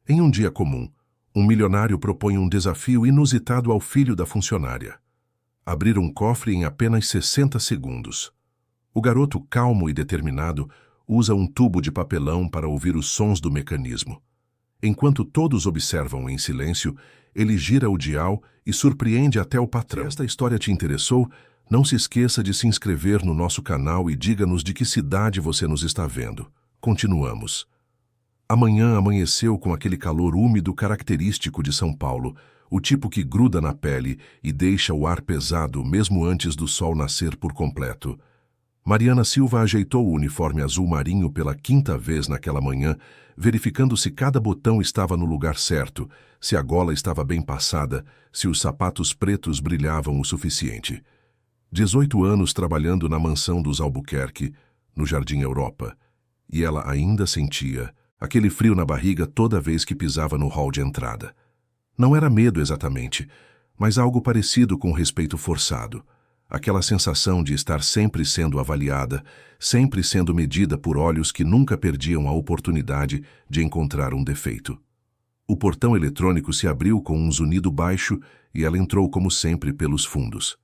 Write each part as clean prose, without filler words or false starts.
Em um dia comum, um milionário propõe um desafio inusitado ao filho da funcionária: abrir um cofre em apenas 60 segundos. O garoto, calmo e determinado, usa um tubo de papelão para ouvir os sons do mecanismo. Enquanto todos observam em silêncio, ele gira o dial e surpreende até o patrão. Se esta história te interessou, não se esqueça de se inscrever no nosso canal e diga-nos de que cidade você nos está vendo. Continuamos. Amanhã amanheceu com aquele calor úmido característico de São Paulo, o tipo que gruda na pele e deixa o ar pesado mesmo antes do sol nascer por completo. Mariana Silva ajeitou o uniforme azul marinho pela 5ª vez naquela manhã, verificando se cada botão estava no lugar certo, se a gola estava bem passada, se os sapatos pretos brilhavam o suficiente. 18 anos trabalhando na mansão dos Albuquerque, no Jardim Europa, e ela ainda sentia aquele frio na barriga toda vez que pisava no hall de entrada. Não era medo exatamente, mas algo parecido com respeito forçado. Aquela sensação de estar sempre sendo avaliada, sempre sendo medida por olhos que nunca perdiam a oportunidade de encontrar um defeito. O portão eletrônico se abriu com um zunido baixo e ela entrou como sempre pelos fundos.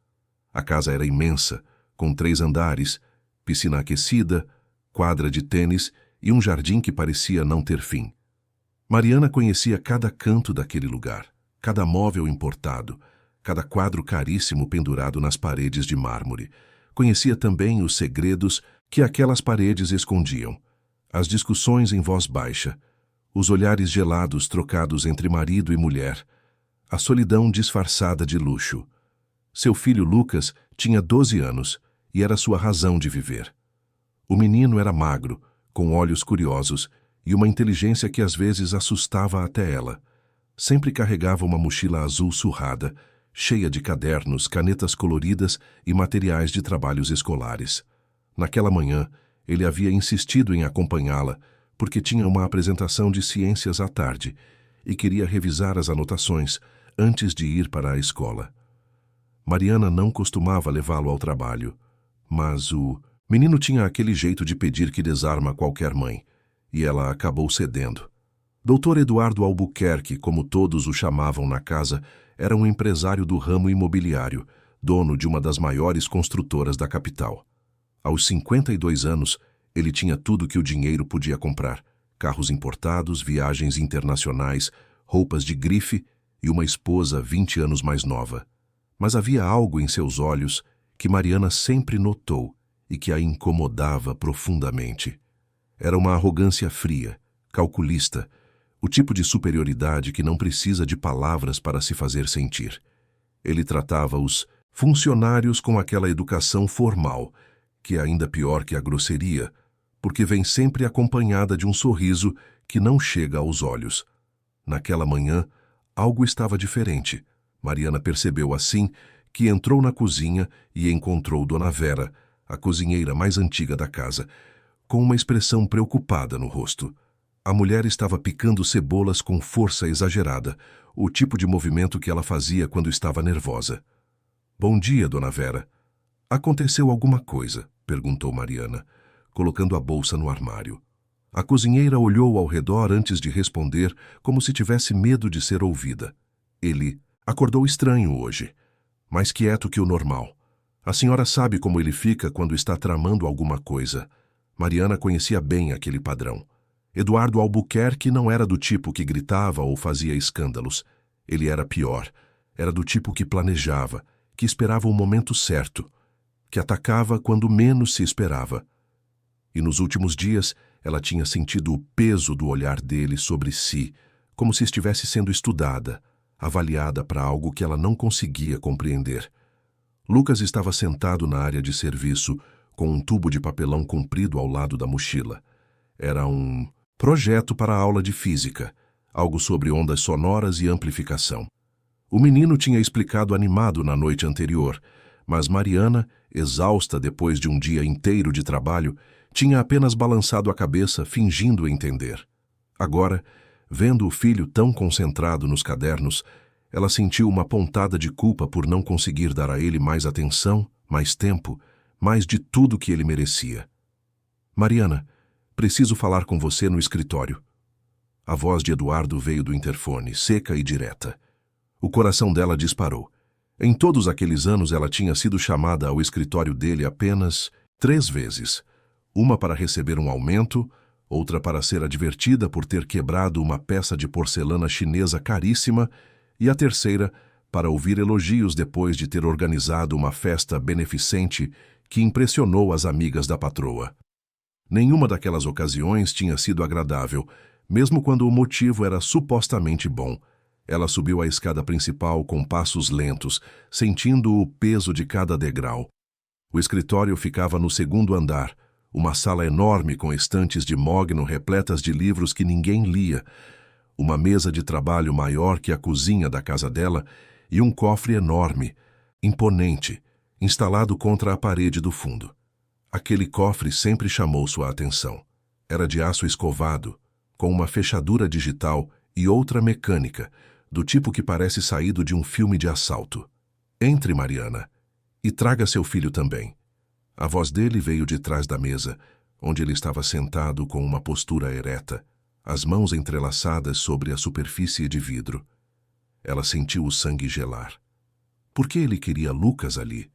A casa era imensa, com 3 andares, piscina aquecida, quadra de tênis e um jardim que parecia não ter fim. Mariana conhecia cada canto daquele lugar, cada móvel importado, cada quadro caríssimo pendurado nas paredes de mármore. Conhecia também os segredos que aquelas paredes escondiam, as discussões em voz baixa, os olhares gelados trocados entre marido e mulher, a solidão disfarçada de luxo. Seu filho Lucas tinha 12 anos e era sua razão de viver. O menino era magro, com olhos curiosos e uma inteligência que às vezes assustava até ela. Sempre carregava uma mochila azul surrada, cheia de cadernos, canetas coloridas e materiais de trabalhos escolares. Naquela manhã, ele havia insistido em acompanhá-la porque tinha uma apresentação de ciências à tarde e queria revisar as anotações antes de ir para a escola. Mariana não costumava levá-lo ao trabalho, mas o menino tinha aquele jeito de pedir que desarma qualquer mãe, e ela acabou cedendo. Dr. Eduardo Albuquerque, como todos o chamavam na casa, era um empresário do ramo imobiliário, dono de uma das maiores construtoras da capital. Aos 52 anos, ele tinha tudo que o dinheiro podia comprar: carros importados, viagens internacionais, roupas de grife e uma esposa 20 anos mais nova. Mas havia algo em seus olhos que Mariana sempre notou e que a incomodava profundamente. Era uma arrogância fria, calculista, o tipo de superioridade que não precisa de palavras para se fazer sentir. Ele tratava os funcionários com aquela educação formal, que é ainda pior que a grosseria, porque vem sempre acompanhada de um sorriso que não chega aos olhos. Naquela manhã, algo estava diferente. Mariana percebeu assim que entrou na cozinha e encontrou Dona Vera, a cozinheira mais antiga da casa, com uma expressão preocupada no rosto. A mulher estava picando cebolas com força exagerada, o tipo de movimento que ela fazia quando estava nervosa. "Bom dia, Dona Vera. Aconteceu alguma coisa?" perguntou Mariana, colocando a bolsa no armário. A cozinheira olhou ao redor antes de responder, como se tivesse medo de ser ouvida. "Ele acordou estranho hoje, mais quieto que o normal. A senhora sabe como ele fica quando está tramando alguma coisa." Mariana conhecia bem aquele padrão. Eduardo Albuquerque não era do tipo que gritava ou fazia escândalos. Ele era pior. Era do tipo que planejava, que esperava o momento certo, que atacava quando menos se esperava. E nos últimos dias, ela tinha sentido o peso do olhar dele sobre si, como se estivesse sendo estudada, avaliada para algo que ela não conseguia compreender. Lucas estava sentado na área de serviço, com um tubo de papelão comprido ao lado da mochila. Era um projeto para a aula de física, algo sobre ondas sonoras e amplificação. O menino tinha explicado animado na noite anterior, mas Mariana, exausta depois de um dia inteiro de trabalho, tinha apenas balançado a cabeça, fingindo entender. Agora, vendo o filho tão concentrado nos cadernos, ela sentiu uma pontada de culpa por não conseguir dar a ele mais atenção, mais tempo, mais de tudo que ele merecia. "Mariana, preciso falar com você no escritório." A voz de Eduardo veio do interfone, seca e direta. O coração dela disparou. Em todos aqueles anos ela tinha sido chamada ao escritório dele apenas 3 vezes. Uma para receber um aumento, outra para ser advertida por ter quebrado uma peça de porcelana chinesa caríssima e a terceira para ouvir elogios depois de ter organizado uma festa beneficente que impressionou as amigas da patroa. Nenhuma daquelas ocasiões tinha sido agradável, mesmo quando o motivo era supostamente bom. Ela subiu a escada principal com passos lentos, sentindo o peso de cada degrau. O escritório ficava no 2º andar, uma sala enorme com estantes de mogno repletas de livros que ninguém lia, uma mesa de trabalho maior que a cozinha da casa dela e um cofre enorme, imponente, instalado contra a parede do fundo. Aquele cofre sempre chamou sua atenção. Era de aço escovado, com uma fechadura digital e outra mecânica, do tipo que parece saído de um filme de assalto. Entre, Mariana, e traga seu filho também. A voz dele veio de trás da mesa, onde ele estava sentado com uma postura ereta, as mãos entrelaçadas sobre a superfície de vidro. Ela sentiu o sangue gelar. Por que ele queria Lucas ali?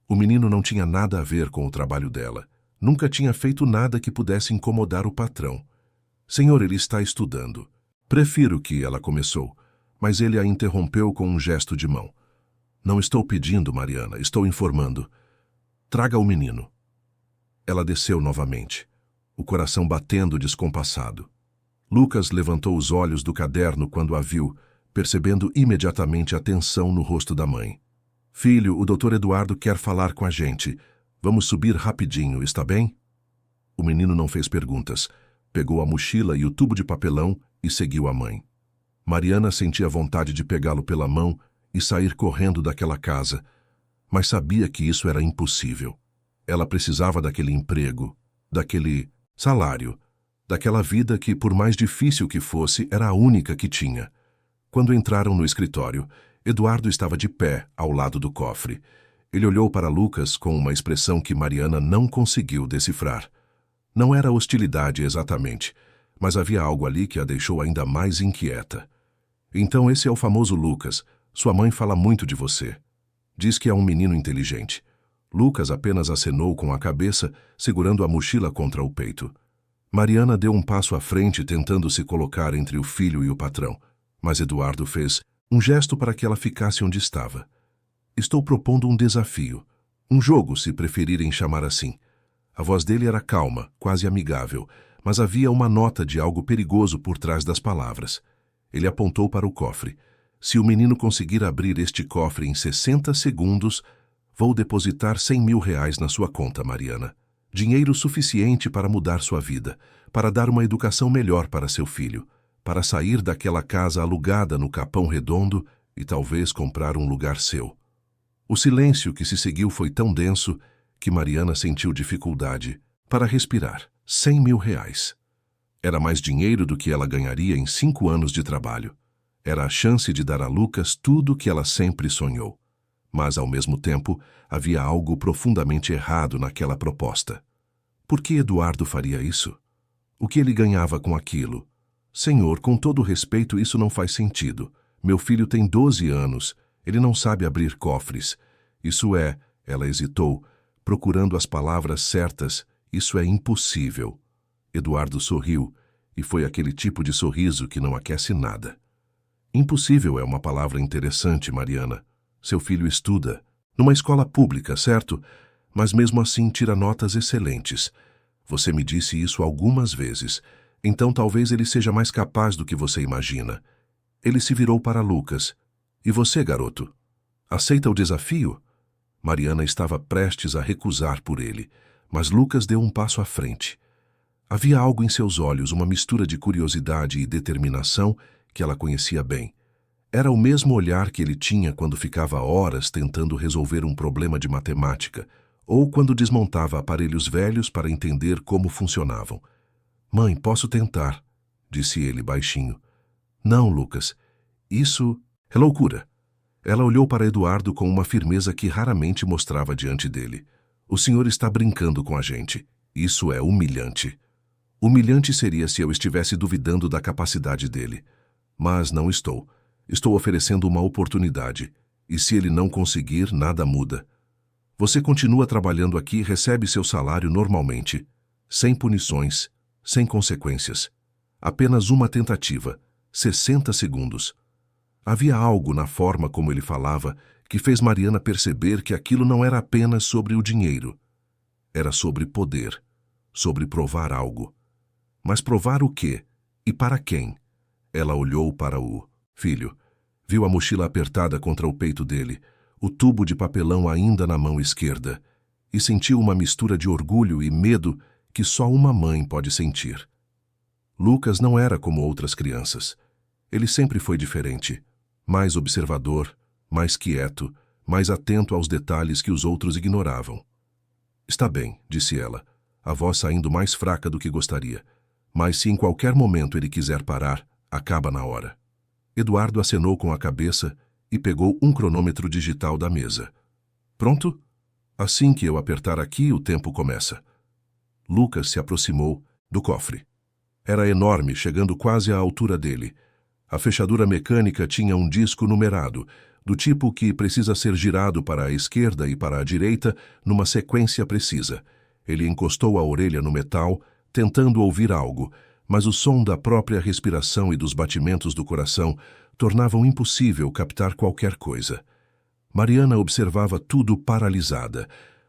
O menino não tinha nada a ver com o trabalho dela. Nunca tinha feito nada que pudesse incomodar o patrão. Senhor, ele está estudando. Prefiro que ela começou, mas ele a interrompeu com um gesto de mão. Não estou pedindo, Mariana, estou informando. Traga o menino. Ela desceu novamente, o coração batendo descompassado. Lucas levantou os olhos do caderno quando a viu, percebendo imediatamente a tensão no rosto da mãe. Filho, o Dr. Eduardo quer falar com a gente. Vamos subir rapidinho, está bem? O menino não fez perguntas. Pegou a mochila e o tubo de papelão e seguiu a mãe. Mariana sentia vontade de pegá-lo pela mão e sair correndo daquela casa, mas sabia que isso era impossível. Ela precisava daquele emprego, daquele salário, daquela vida que, por mais difícil que fosse, era a única que tinha. Quando entraram no escritório, Eduardo estava de pé ao lado do cofre. Ele olhou para Lucas com uma expressão que Mariana não conseguiu decifrar. Não era hostilidade exatamente, mas havia algo ali que a deixou ainda mais inquieta. Então esse é o famoso Lucas. Sua mãe fala muito de você. Diz que é um menino inteligente. Lucas apenas acenou com a cabeça, segurando a mochila contra o peito. Mariana deu um passo à frente, tentando se colocar entre o filho e o patrão, mas Eduardo fez um gesto para que ela ficasse onde estava. Estou propondo um desafio. Um jogo, se preferirem chamar assim. A voz dele era calma, quase amigável, mas havia uma nota de algo perigoso por trás das palavras. Ele apontou para o cofre. Se o menino conseguir abrir este cofre em 60 segundos, vou depositar R$100.000 na sua conta, Mariana. Dinheiro suficiente para mudar sua vida, para dar uma educação melhor para seu filho, para sair daquela casa alugada no Capão Redondo e talvez comprar um lugar seu. O silêncio que se seguiu foi tão denso que Mariana sentiu dificuldade para respirar. R$100.000. Era mais dinheiro do que ela ganharia em 5 anos de trabalho. Era a chance de dar a Lucas tudo o que ela sempre sonhou. Mas, ao mesmo tempo, havia algo profundamente errado naquela proposta. Por que Eduardo faria isso? O que ele ganhava com aquilo? Senhor, com todo respeito, isso não faz sentido. Meu filho tem 12 anos. Ele não sabe abrir cofres. Isso é, ela hesitou, procurando as palavras certas, isso é impossível. Eduardo sorriu, e foi aquele tipo de sorriso que não aquece nada. Impossível é uma palavra interessante, Mariana. Seu filho estuda numa escola pública, certo? Mas mesmo assim tira notas excelentes. Você me disse isso algumas vezes. Então talvez ele seja mais capaz do que você imagina. Ele se virou para Lucas. E você, garoto? Aceita o desafio? Mariana estava prestes a recusar por ele, mas Lucas deu um passo à frente. Havia algo em seus olhos, uma mistura de curiosidade e determinação que ela conhecia bem. Era o mesmo olhar que ele tinha quando ficava horas tentando resolver um problema de matemática, ou quando desmontava aparelhos velhos para entender como funcionavam. Mãe, posso tentar, disse ele baixinho. Não, Lucas, isso é loucura. Ela olhou para Eduardo com uma firmeza que raramente mostrava diante dele. O senhor está brincando com a gente. Isso é humilhante. Humilhante seria se eu estivesse duvidando da capacidade dele. Mas não estou. Estou oferecendo uma oportunidade. E se ele não conseguir, nada muda. Você continua trabalhando aqui e recebe seu salário normalmente. Sem punições, sem consequências. Apenas uma tentativa. 60 segundos. Havia algo na forma como ele falava que fez Mariana perceber que aquilo não era apenas sobre o dinheiro. Era sobre poder. Sobre provar algo. Mas provar o quê? E para quem? Ela olhou para o filho. Viu a mochila apertada contra o peito dele, o tubo de papelão ainda na mão esquerda, e sentiu uma mistura de orgulho e medo que só uma mãe pode sentir. Lucas não era como outras crianças. Ele sempre foi diferente. Mais observador, mais quieto, mais atento aos detalhes que os outros ignoravam. Está bem, disse ela, a voz saindo mais fraca do que gostaria. Mas se em qualquer momento ele quiser parar, acaba na hora. Eduardo acenou com a cabeça e pegou um cronômetro digital da mesa. Pronto? Assim que eu apertar aqui, o tempo começa. Lucas se aproximou do cofre. Era enorme, chegando quase à altura dele. A fechadura mecânica tinha um disco numerado, do tipo que precisa ser girado para a esquerda e para a direita numa sequência precisa. Ele encostou a orelha no metal, tentando ouvir algo, mas o som da própria respiração e dos batimentos do coração tornavam impossível captar qualquer coisa. Mariana observava tudo paralisada,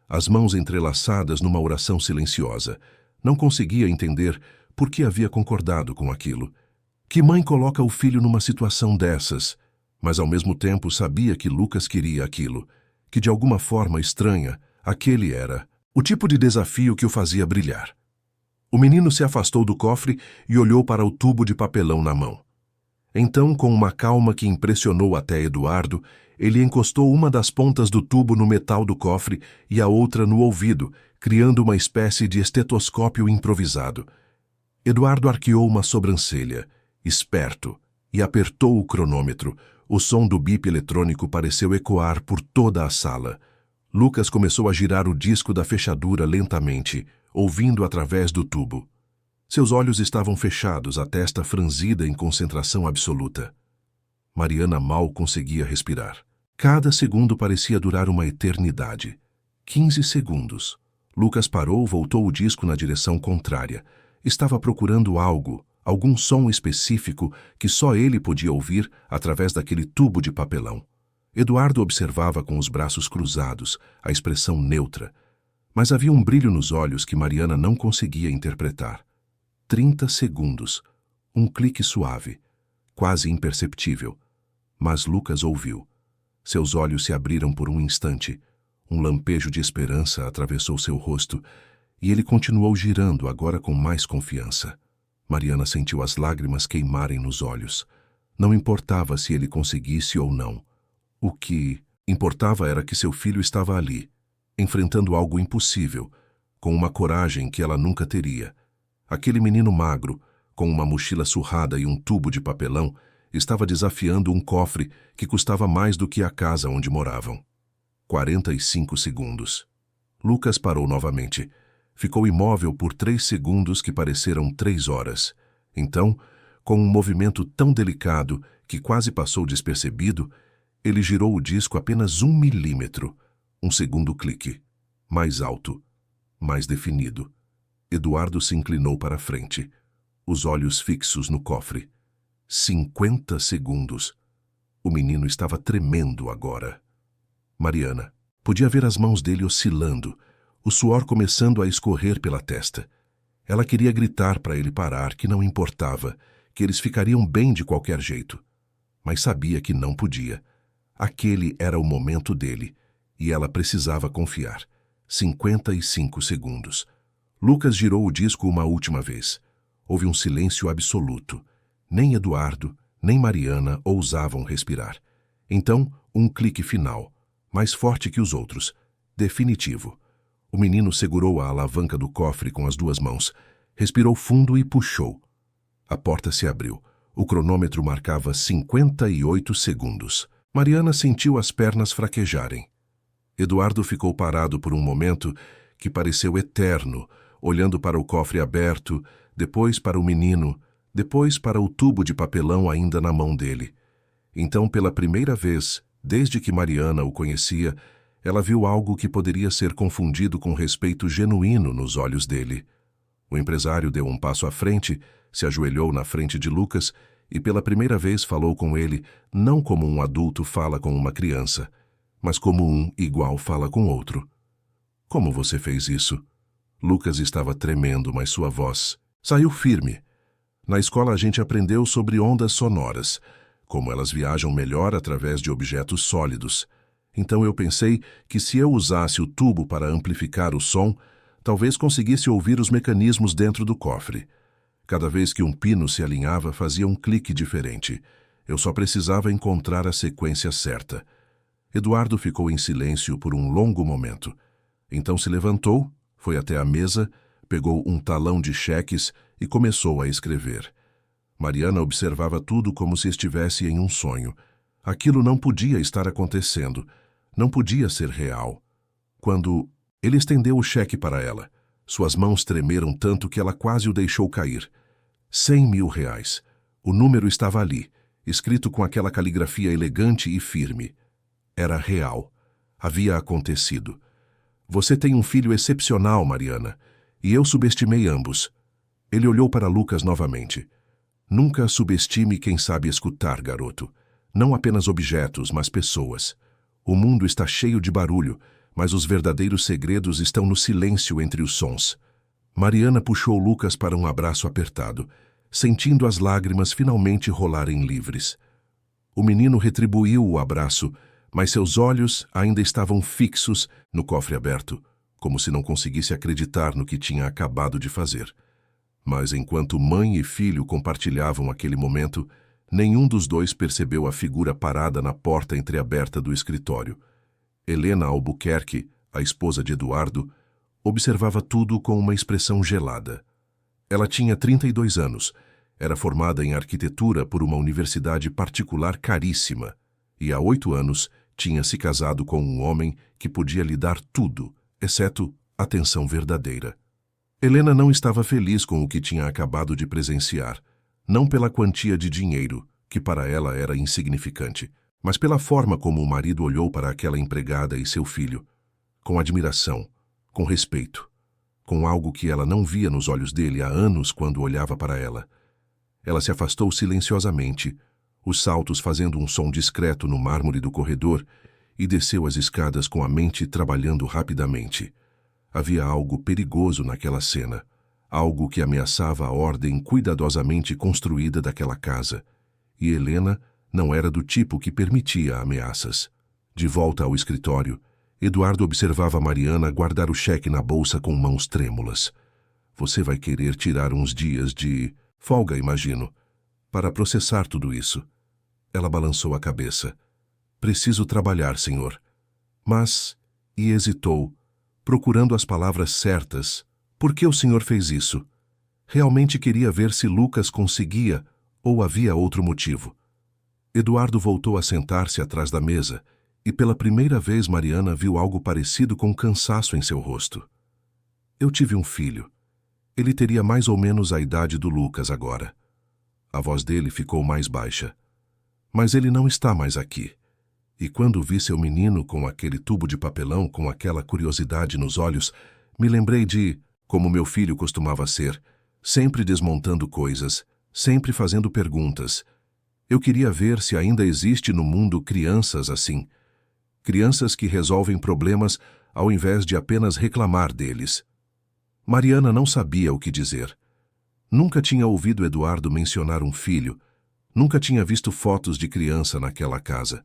as mãos entrelaçadas numa oração silenciosa. Não conseguia entender por que havia concordado com aquilo. Que mãe coloca o filho numa situação dessas? Mas ao mesmo tempo sabia que Lucas queria aquilo, que de alguma forma estranha, aquele era o tipo de desafio que o fazia brilhar. O menino se afastou do cofre e olhou para o tubo de papelão na mão. Então, com uma calma que impressionou até Eduardo, ele encostou uma das pontas do tubo no metal do cofre e a outra no ouvido, criando uma espécie de estetoscópio improvisado. Eduardo arqueou uma sobrancelha, esperto, e apertou o cronômetro. O som do bip eletrônico pareceu ecoar por toda a sala. Lucas começou a girar o disco da fechadura lentamente, ouvindo através do tubo. Seus olhos estavam fechados, a testa franzida em concentração absoluta. Mariana mal conseguia respirar. Cada segundo parecia durar uma eternidade. 15 segundos. Lucas parou, voltou o disco na direção contrária. Estava procurando algo, algum som específico que só ele podia ouvir através daquele tubo de papelão. Eduardo observava com os braços cruzados, a expressão neutra. Mas havia um brilho nos olhos que Mariana não conseguia interpretar. 30 segundos. Um clique suave, quase imperceptível. Mas Lucas ouviu. Seus olhos se abriram por um instante. Um lampejo de esperança atravessou seu rosto e ele continuou girando, agora com mais confiança. Mariana sentiu as lágrimas queimarem nos olhos. Não importava se ele conseguisse ou não. O que importava era que seu filho estava ali, enfrentando algo impossível, com uma coragem que ela nunca teria. Aquele menino magro, com uma mochila surrada e um tubo de papelão, estava desafiando um cofre que custava mais do que a casa onde moravam. 45 segundos. Lucas parou novamente. Ficou imóvel por 3 segundos que pareceram 3 horas. Então, com um movimento tão delicado que quase passou despercebido, ele girou o disco apenas 1 milímetro. Um segundo clique. Mais alto. Mais definido. Eduardo se inclinou para a frente, os olhos fixos no cofre. 50 segundos. O menino estava tremendo agora. Mariana podia ver as mãos dele oscilando, o suor começando a escorrer pela testa. Ela queria gritar para ele parar, que não importava, que eles ficariam bem de qualquer jeito. Mas sabia que não podia. Aquele era o momento dele, e ela precisava confiar. 55 segundos. Lucas girou o disco uma última vez. Houve um silêncio absoluto. Nem Eduardo, nem Mariana ousavam respirar. Então, um clique final, mais forte que os outros, definitivo. O menino segurou a alavanca do cofre com as 2 mãos, respirou fundo e puxou. A porta se abriu. O cronômetro marcava 58 segundos. Mariana sentiu as pernas fraquejarem. Eduardo ficou parado por um momento que pareceu eterno, olhando para o cofre aberto, depois para o menino, depois para o tubo de papelão ainda na mão dele. Então, pela primeira vez, desde que Mariana o conhecia, ela viu algo que poderia ser confundido com respeito genuíno nos olhos dele. O empresário deu um passo à frente, se ajoelhou na frente de Lucas e pela primeira vez falou com ele, não como um adulto fala com uma criança, mas como um igual fala com outro. Como você fez isso? Lucas estava tremendo, mas sua voz saiu firme. Na escola a gente aprendeu sobre ondas sonoras, como elas viajam melhor através de objetos sólidos. Então eu pensei que se eu usasse o tubo para amplificar o som, talvez conseguisse ouvir os mecanismos dentro do cofre. Cada vez que um pino se alinhava, fazia um clique diferente. Eu só precisava encontrar a sequência certa. Eduardo ficou em silêncio por um longo momento. Então se levantou, foi até a mesa, pegou um talão de cheques e começou a escrever. Mariana observava tudo como se estivesse em um sonho. Aquilo não podia estar acontecendo. Não podia ser real. Quando ele estendeu o cheque para ela, suas mãos tremeram tanto que ela quase o deixou cair. 100 mil reais. O número estava ali, escrito com aquela caligrafia elegante e firme. Era real. Havia acontecido. Você tem um filho excepcional, Mariana, e eu subestimei ambos. Ele olhou para Lucas novamente. Nunca subestime quem sabe escutar, garoto. Não apenas objetos, mas pessoas. O mundo está cheio de barulho, mas os verdadeiros segredos estão no silêncio entre os sons. Mariana puxou Lucas para um abraço apertado, sentindo as lágrimas finalmente rolarem livres. O menino retribuiu o abraço, mas seus olhos ainda estavam fixos no cofre aberto, como se não conseguisse acreditar no que tinha acabado de fazer. Mas enquanto mãe e filho compartilhavam aquele momento, nenhum dos dois percebeu a figura parada na porta entreaberta do escritório. Helena Albuquerque, a esposa de Eduardo, observava tudo com uma expressão gelada. Ela tinha 32 anos, era formada em arquitetura por uma universidade particular caríssima e há 8 anos tinha se casado com um homem que podia lhe dar tudo, exceto atenção verdadeira. Helena não estava feliz com o que tinha acabado de presenciar, não pela quantia de dinheiro, que para ela era insignificante, mas pela forma como o marido olhou para aquela empregada e seu filho, com admiração, com respeito, com algo que ela não via nos olhos dele há anos quando olhava para ela. Ela se afastou silenciosamente, os saltos fazendo um som discreto no mármore do corredor, e desceu as escadas com a mente trabalhando rapidamente. Havia algo perigoso naquela cena, algo que ameaçava a ordem cuidadosamente construída daquela casa, e Helena não era do tipo que permitia ameaças. De volta ao escritório, Eduardo observava Mariana guardar o cheque na bolsa com mãos trêmulas. Você vai querer tirar uns dias de folga, imagino, para processar tudo isso. Ela balançou a cabeça. Preciso trabalhar, senhor. Mas, e hesitou, procurando as palavras certas. Por que o senhor fez isso? Realmente queria ver se Lucas conseguia ou havia outro motivo. Eduardo voltou a sentar-se atrás da mesa e pela primeira vez Mariana viu algo parecido com cansaço em seu rosto. Eu tive um filho. Ele teria mais ou menos a idade do Lucas agora. A voz dele ficou mais baixa. Mas ele não está mais aqui. E quando vi seu menino com aquele tubo de papelão, com aquela curiosidade nos olhos, me lembrei de como meu filho costumava ser, sempre desmontando coisas, sempre fazendo perguntas. Eu queria ver se ainda existe no mundo crianças assim. Crianças que resolvem problemas ao invés de apenas reclamar deles. Mariana não sabia o que dizer. Nunca tinha ouvido Eduardo mencionar um filho, nunca tinha visto fotos de criança naquela casa.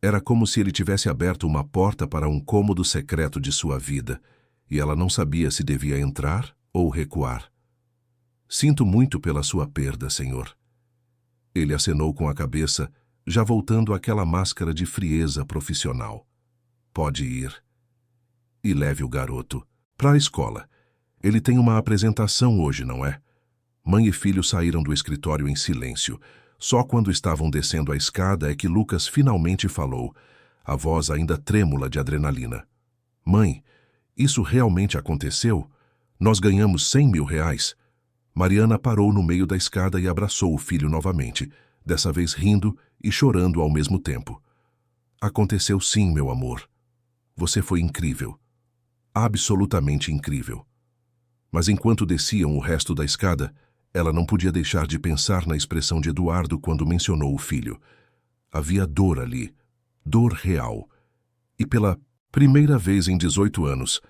Era como se ele tivesse aberto uma porta para um cômodo secreto de sua vida, e ela não sabia se devia entrar ou recuar. Sinto muito pela sua perda, senhor. Ele acenou com a cabeça, já voltando àquela máscara de frieza profissional. Pode ir. E leve o garoto para a escola. Ele tem uma apresentação hoje, não é? Mãe e filho saíram do escritório em silêncio. Só quando estavam descendo a escada é que Lucas finalmente falou, a voz ainda trêmula de adrenalina. Mãe, isso realmente aconteceu? Nós ganhamos 100 mil reais? Mariana parou no meio da escada e abraçou o filho novamente, dessa vez rindo e chorando ao mesmo tempo. Aconteceu sim, meu amor. Você foi incrível. Absolutamente incrível. Mas enquanto desciam o resto da escada, ela não podia deixar de pensar na expressão de Eduardo quando mencionou o filho. Havia dor ali, dor real. E pela primeira vez em 18 anos,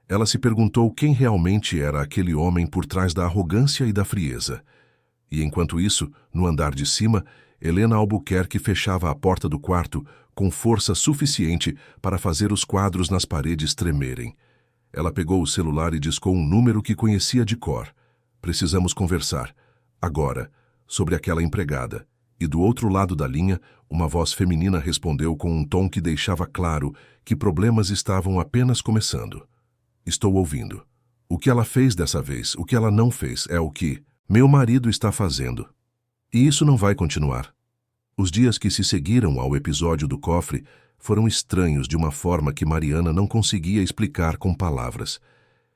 ela se perguntou quem realmente era aquele homem por trás da arrogância e da frieza. E enquanto isso, no andar de cima, Helena Albuquerque fechava a porta do quarto com força suficiente para fazer os quadros nas paredes tremerem. Ela pegou o celular e discou um número que conhecia de cor. Precisamos conversar, agora, sobre aquela empregada. E do outro lado da linha, uma voz feminina respondeu com um tom que deixava claro que problemas estavam apenas começando. Estou ouvindo. O que ela fez dessa vez, o que ela não fez, é o que meu marido está fazendo. E isso não vai continuar. Os dias que se seguiram ao episódio do cofre foram estranhos de uma forma que Mariana não conseguia explicar com palavras.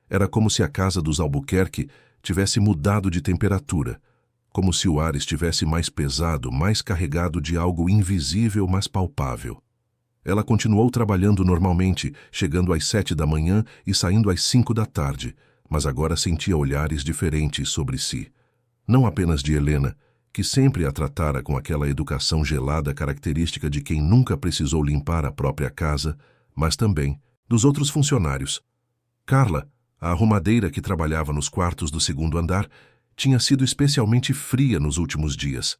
Era como se a casa dos Albuquerque tivesse mudado de temperatura, como se o ar estivesse mais pesado, mais carregado de algo invisível, mas palpável. Ela continuou trabalhando normalmente, chegando às 7 da manhã e saindo às 5 da tarde, mas agora sentia olhares diferentes sobre si. Não apenas de Helena, que sempre a tratara com aquela educação gelada característica de quem nunca precisou limpar a própria casa, mas também dos outros funcionários. Carla, a arrumadeira que trabalhava nos quartos do segundo andar, tinha sido especialmente fria nos últimos dias.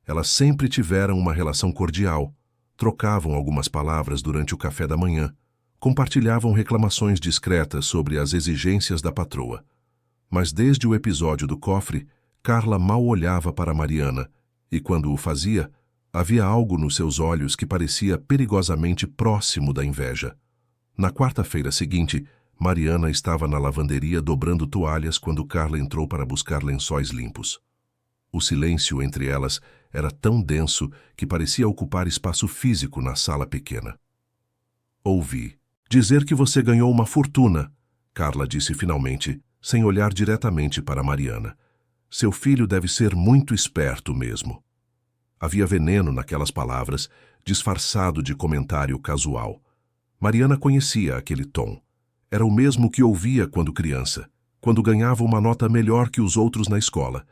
Elas sempre tiveram uma relação cordial. Trocavam algumas palavras durante o café da manhã, compartilhavam reclamações discretas sobre as exigências da patroa. Mas desde o episódio do cofre, Carla mal olhava para Mariana, e quando o fazia, havia algo nos seus olhos que parecia perigosamente próximo da inveja. Na quarta-feira seguinte, Mariana estava na lavanderia dobrando toalhas quando Carla entrou para buscar lençóis limpos. O silêncio entre elas era tão denso que parecia ocupar espaço físico na sala pequena. Ouvi dizer que você ganhou uma fortuna, Carla disse finalmente, sem olhar diretamente para Mariana. Seu filho deve ser muito esperto mesmo. Havia veneno naquelas palavras, disfarçado de comentário casual. Mariana conhecia aquele tom. Era o mesmo que ouvia quando criança, quando ganhava uma nota melhor que os outros na escola.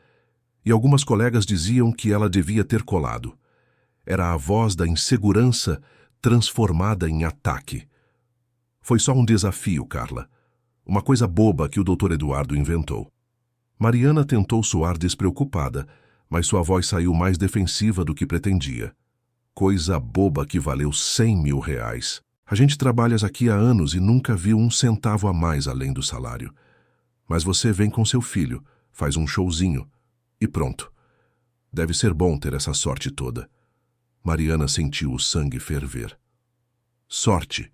E algumas colegas diziam que ela devia ter colado. Era a voz da insegurança transformada em ataque. Foi só um desafio, Carla. Uma coisa boba que o Dr. Eduardo inventou. Mariana tentou soar despreocupada, mas sua voz saiu mais defensiva do que pretendia. Coisa boba que valeu 100 mil reais. A gente trabalha aqui há anos e nunca viu um centavo a mais além do salário. Mas você vem com seu filho, faz um showzinho. E pronto. Deve ser bom ter essa sorte toda. Mariana sentiu o sangue ferver. Sorte.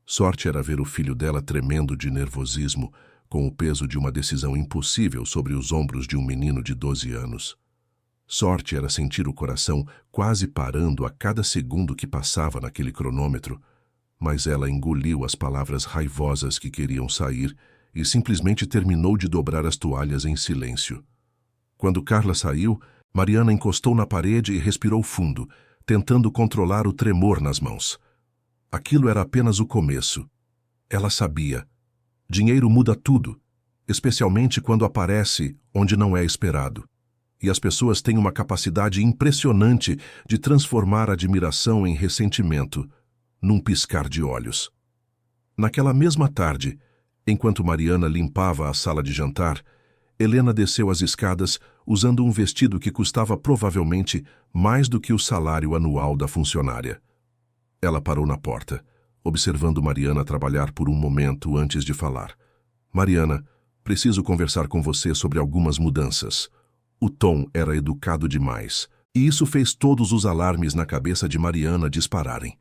Sorte era ver o filho dela tremendo de nervosismo, com o peso de uma decisão impossível sobre os ombros de um menino de 12 anos. Sorte era sentir o coração quase parando a cada segundo que passava naquele cronômetro, mas ela engoliu as palavras raivosas que queriam sair e simplesmente terminou de dobrar as toalhas em silêncio. Quando Carla saiu, Mariana encostou na parede e respirou fundo, tentando controlar o tremor nas mãos. Aquilo era apenas o começo. Ela sabia. Dinheiro muda tudo, especialmente quando aparece onde não é esperado. E as pessoas têm uma capacidade impressionante de transformar admiração em ressentimento, num piscar de olhos. Naquela mesma tarde, enquanto Mariana limpava a sala de jantar, Helena desceu as escadas usando um vestido que custava provavelmente mais do que o salário anual da funcionária. Ela parou na porta, observando Mariana trabalhar por um momento antes de falar. Mariana, preciso conversar com você sobre algumas mudanças. O tom era educado demais, e isso fez todos os alarmes na cabeça de Mariana dispararem.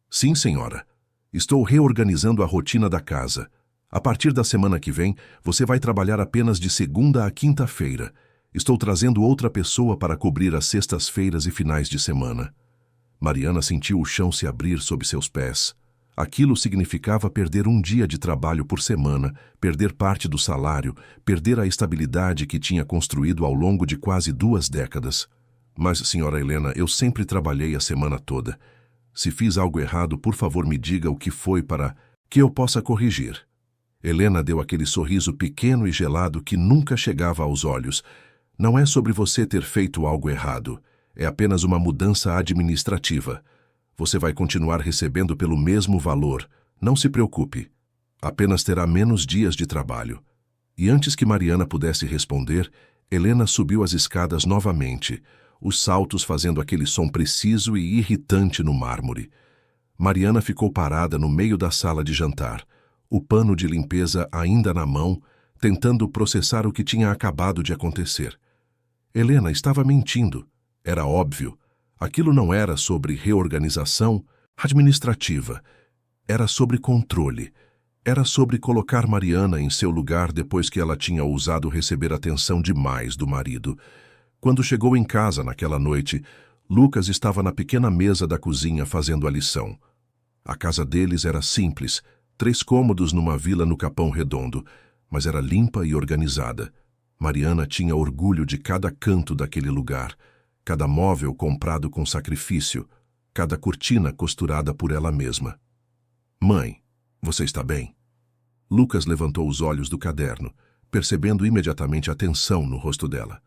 Sim, senhora. Estou reorganizando a rotina da casa. A partir da semana que vem, você vai trabalhar apenas de segunda a quinta-feira. Estou trazendo outra pessoa para cobrir as sextas-feiras e finais de semana. Mariana sentiu o chão se abrir sob seus pés. Aquilo significava perder um dia de trabalho por semana, perder parte do salário, perder a estabilidade que tinha construído ao longo de quase 2 décadas. Mas, senhora Helena, eu sempre trabalhei a semana toda. Se fiz algo errado, por favor me diga o que foi para que eu possa corrigir. Helena deu aquele sorriso pequeno e gelado que nunca chegava aos olhos. Não é sobre você ter feito algo errado. É apenas uma mudança administrativa. Você vai continuar recebendo pelo mesmo valor. Não se preocupe. Apenas terá menos dias de trabalho. E antes que Mariana pudesse responder, Helena subiu as escadas novamente, os saltos fazendo aquele som preciso e irritante no mármore. Mariana ficou parada no meio da sala de jantar, o pano de limpeza ainda na mão, tentando processar o que tinha acabado de acontecer. Helena estava mentindo. Era óbvio. Aquilo não era sobre reorganização administrativa. Era sobre controle. Era sobre colocar Mariana em seu lugar depois que ela tinha ousado receber atenção demais do marido. Quando chegou em casa naquela noite, Lucas estava na pequena mesa da cozinha fazendo a lição. A casa deles era simples, 3 cômodos numa vila no Capão Redondo, mas era limpa e organizada. Mariana tinha orgulho de cada canto daquele lugar, cada móvel comprado com sacrifício, cada cortina costurada por ela mesma. Mãe, você está bem? Lucas levantou os olhos do caderno, percebendo imediatamente a tensão no rosto dela.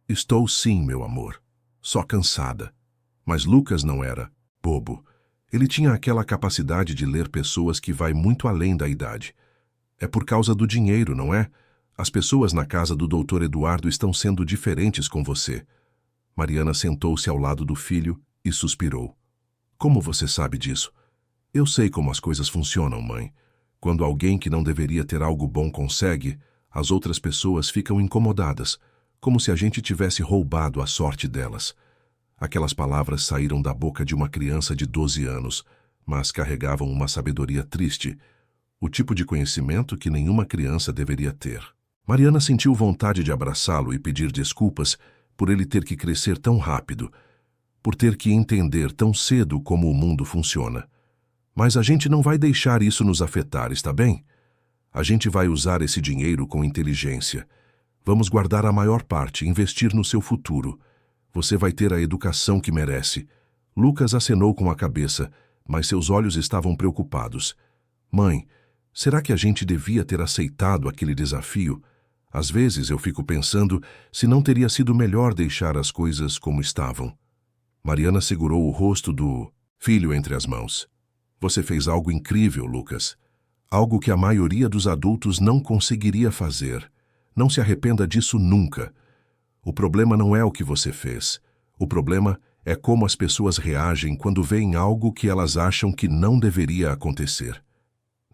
Estou sim, meu amor. Só cansada. Mas Lucas não era bobo. Ele tinha aquela capacidade de ler pessoas que vai muito além da idade. É por causa do dinheiro, não é? As pessoas na casa do Dr. Eduardo estão sendo diferentes com você. Mariana sentou-se ao lado do filho e suspirou. Como você sabe disso? Eu sei como as coisas funcionam, mãe. Quando alguém que não deveria ter algo bom consegue, as outras pessoas ficam incomodadas, como se a gente tivesse roubado a sorte delas. Aquelas palavras saíram da boca de uma criança de 12 anos, mas carregavam uma sabedoria triste, o tipo de conhecimento que nenhuma criança deveria ter. Mariana sentiu vontade de abraçá-lo e pedir desculpas por ele ter que crescer tão rápido, por ter que entender tão cedo como o mundo funciona. Mas a gente não vai deixar isso nos afetar, está bem? A gente vai usar esse dinheiro com inteligência. Vamos guardar a maior parte, investir no seu futuro. Você vai ter a educação que merece. Lucas acenou com a cabeça, mas seus olhos estavam preocupados. Mãe, será que a gente devia ter aceitado aquele desafio? Às vezes eu fico pensando se não teria sido melhor deixar as coisas como estavam. Mariana segurou o rosto do filho entre as mãos. Você fez algo incrível, Lucas. Algo que a maioria dos adultos não conseguiria fazer. Não se arrependa disso nunca. O problema não é o que você fez. O problema é como as pessoas reagem quando veem algo que elas acham que não deveria acontecer.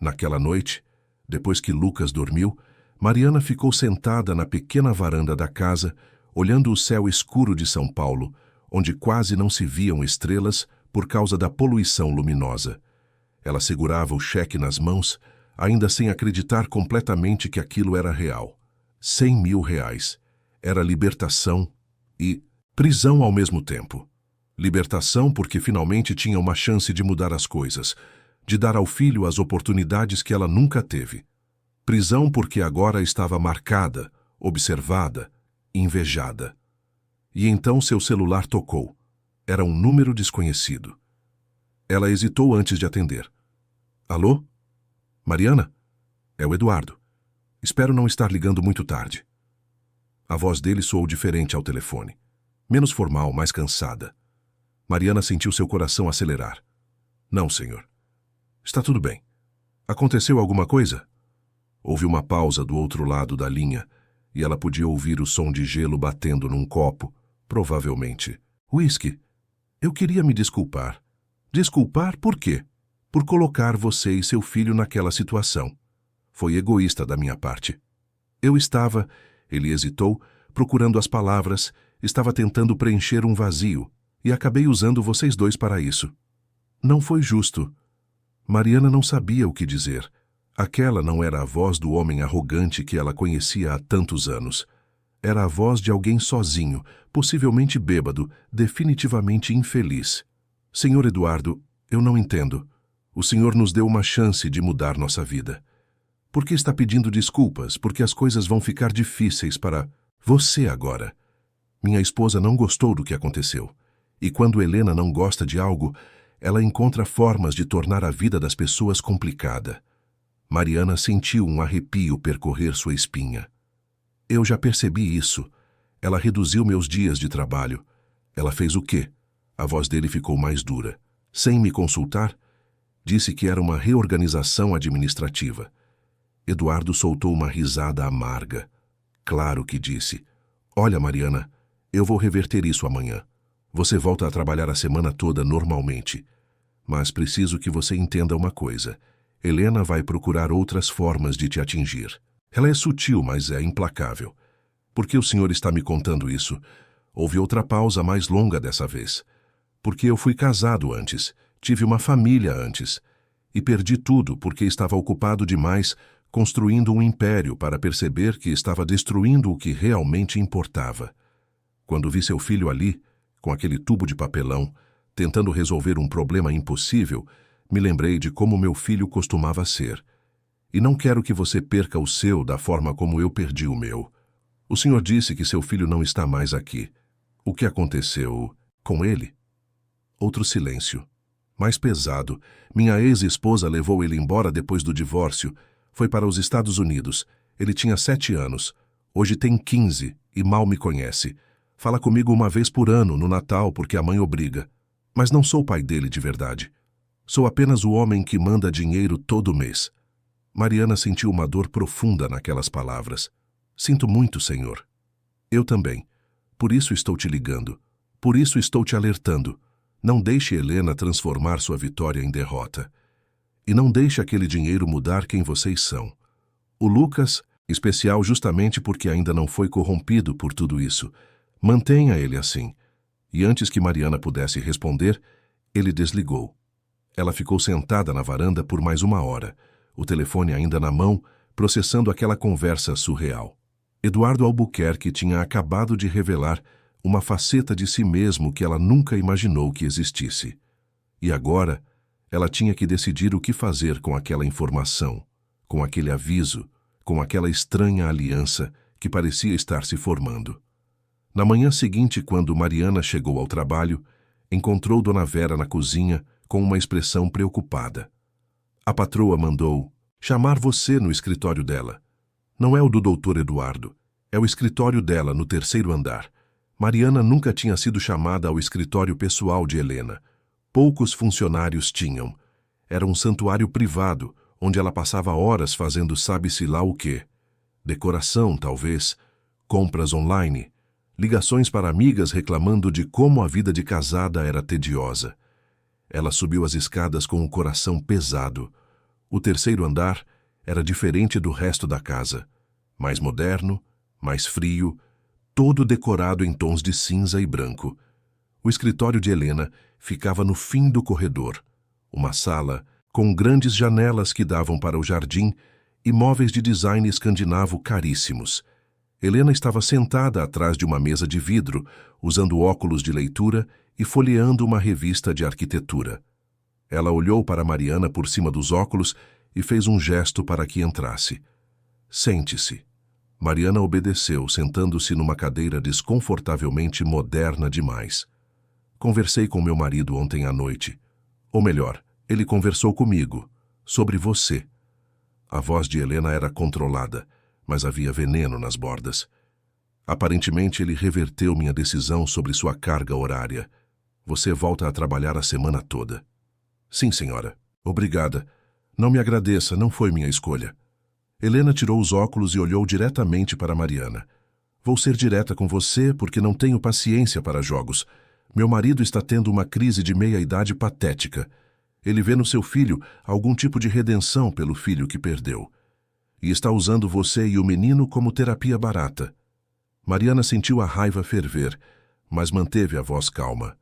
Naquela noite, depois que Lucas dormiu, Mariana ficou sentada na pequena varanda da casa, olhando o céu escuro de São Paulo, onde quase não se viam estrelas por causa da poluição luminosa. Ela segurava o cheque nas mãos, ainda sem acreditar completamente que aquilo era real. 100 mil reais. Era libertação e prisão ao mesmo tempo. Libertação porque finalmente tinha uma chance de mudar as coisas, de dar ao filho as oportunidades que ela nunca teve. Prisão porque agora estava marcada, observada, invejada. E então seu celular tocou. Era um número desconhecido. Ela hesitou antes de atender. Alô? Mariana? É o Eduardo. Espero não estar ligando muito tarde. A voz dele soou diferente ao telefone. Menos formal, mais cansada. Mariana sentiu seu coração acelerar. Não, senhor. Está tudo bem. Aconteceu alguma coisa? Houve uma pausa do outro lado da linha e ela podia ouvir o som de gelo batendo num copo, provavelmente. Whisky. Eu queria me desculpar. Desculpar por quê? Por colocar você e seu filho naquela situação. Foi egoísta da minha parte. Eu estava, ele hesitou, procurando as palavras, estava tentando preencher um vazio, e acabei usando vocês dois para isso. Não foi justo. Mariana não sabia o que dizer. Aquela não era a voz do homem arrogante que ela conhecia há tantos anos. Era a voz de alguém sozinho, possivelmente bêbado, definitivamente infeliz. Senhor Eduardo, eu não entendo. O Senhor nos deu uma chance de mudar nossa vida. Por que está pedindo desculpas? Porque as coisas vão ficar difíceis para você agora. Minha esposa não gostou do que aconteceu. E quando Helena não gosta de algo, ela encontra formas de tornar a vida das pessoas complicada. Mariana sentiu um arrepio percorrer sua espinha. Eu já percebi isso. Ela reduziu meus dias de trabalho. Ela fez o quê? A voz dele ficou mais dura. Sem me consultar, disse que era uma reorganização administrativa. Eduardo soltou uma risada amarga. Claro que disse. Olha, Mariana, eu vou reverter isso amanhã. Você volta a trabalhar a semana toda normalmente. Mas preciso que você entenda uma coisa. Helena vai procurar outras formas de te atingir. Ela é sutil, mas é implacável. Por que o senhor está me contando isso? Houve outra pausa mais longa dessa vez. Porque eu fui casado antes, tive uma família antes. E perdi tudo porque estava ocupado demais construindo um império para perceber que estava destruindo o que realmente importava. Quando vi seu filho ali, com aquele tubo de papelão, tentando resolver um problema impossível, me lembrei de como meu filho costumava ser. E não quero que você perca o seu da forma como eu perdi o meu. O senhor disse que seu filho não está mais aqui. O que aconteceu com ele? Outro silêncio. Mais pesado, minha ex-esposa levou ele embora depois do divórcio. Foi para os Estados Unidos. Ele tinha 7 anos. Hoje tem 15 e mal me conhece. Fala comigo uma vez por ano, no Natal, porque a mãe obriga. Mas não sou o pai dele de verdade. Sou apenas o homem que manda dinheiro todo mês. Mariana sentiu uma dor profunda naquelas palavras. Sinto muito, Senhor. Eu também. Por isso estou te ligando. Por isso estou te alertando. Não deixe Helena transformar sua vitória em derrota. E não deixe aquele dinheiro mudar quem vocês são. O Lucas, especial justamente porque ainda não foi corrompido por tudo isso, mantenha ele assim. E antes que Mariana pudesse responder, ele desligou. Ela ficou sentada na varanda por mais 1 hora, o telefone ainda na mão, processando aquela conversa surreal. Eduardo Albuquerque tinha acabado de revelar uma faceta de si mesmo que ela nunca imaginou que existisse. E agora, ela tinha que decidir o que fazer com aquela informação, com aquele aviso, com aquela estranha aliança que parecia estar se formando. Na manhã seguinte, quando Mariana chegou ao trabalho, encontrou Dona Vera na cozinha com uma expressão preocupada. A patroa mandou chamar você no escritório dela. Não é o do doutor Eduardo, é o escritório dela no 3º andar. Mariana nunca tinha sido chamada ao escritório pessoal de Helena. Poucos funcionários tinham. Era um santuário privado, onde ela passava horas fazendo sabe-se lá o quê. Decoração, talvez, compras online, ligações para amigas reclamando de como a vida de casada era tediosa. Ela subiu as escadas com o coração pesado. O 3º andar era diferente do resto da casa. Mais moderno, mais frio, todo decorado em tons de cinza e branco. O escritório de Helena ficava no fim do corredor. Uma sala com grandes janelas que davam para o jardim e móveis de design escandinavo caríssimos. Helena estava sentada atrás de uma mesa de vidro, usando óculos de leitura e folheando uma revista de arquitetura. Ela olhou para Mariana por cima dos óculos e fez um gesto para que entrasse. Sente-se. Mariana obedeceu, sentando-se numa cadeira desconfortavelmente moderna demais. Conversei com meu marido ontem à noite. Ou melhor, ele conversou comigo, sobre você. A voz de Helena era controlada, mas havia veneno nas bordas. Aparentemente ele reverteu minha decisão sobre sua carga horária. Você volta a trabalhar a semana toda. Sim, senhora. Obrigada. Não me agradeça, não foi minha escolha. Helena tirou os óculos e olhou diretamente para Mariana. Vou ser direta com você porque não tenho paciência para jogos. Meu marido está tendo uma crise de meia-idade patética. Ele vê no seu filho algum tipo de redenção pelo filho que perdeu. E está usando você e o menino como terapia barata. Mariana sentiu a raiva ferver, mas manteve a voz calma.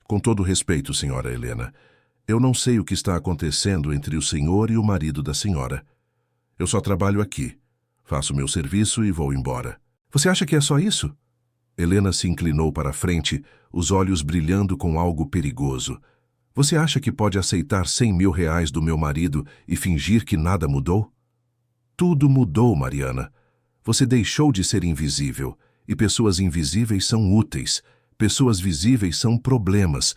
Com todo respeito, senhora Helena, eu não sei o que está acontecendo entre o senhor e o marido da senhora. Eu só trabalho aqui, faço meu serviço e vou embora. Você acha que é só isso? Helena se inclinou para a frente, os olhos brilhando com algo perigoso. Você acha que pode aceitar 100 mil reais do meu marido e fingir que nada mudou? Tudo mudou, Mariana. Você deixou de ser invisível, e pessoas invisíveis são úteis. Pessoas visíveis são problemas.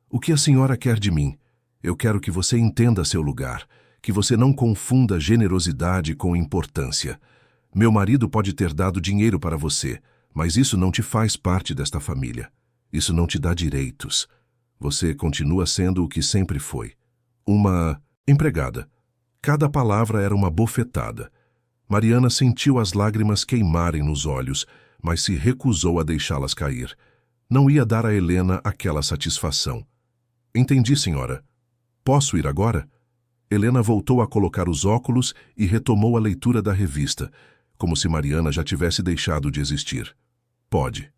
O que a senhora quer de mim? Eu quero que você entenda seu lugar, que você não confunda generosidade com importância. Meu marido pode ter dado dinheiro para você, mas isso não te faz parte desta família. Isso não te dá direitos. Você continua sendo o que sempre foi. Uma empregada. Cada palavra era uma bofetada. Mariana sentiu as lágrimas queimarem nos olhos, mas se recusou a deixá-las cair. Não ia dar a Helena aquela satisfação. Entendi, senhora. Posso ir agora? Helena voltou a colocar os óculos e retomou a leitura da revista, como se Mariana já tivesse deixado de existir. Pode.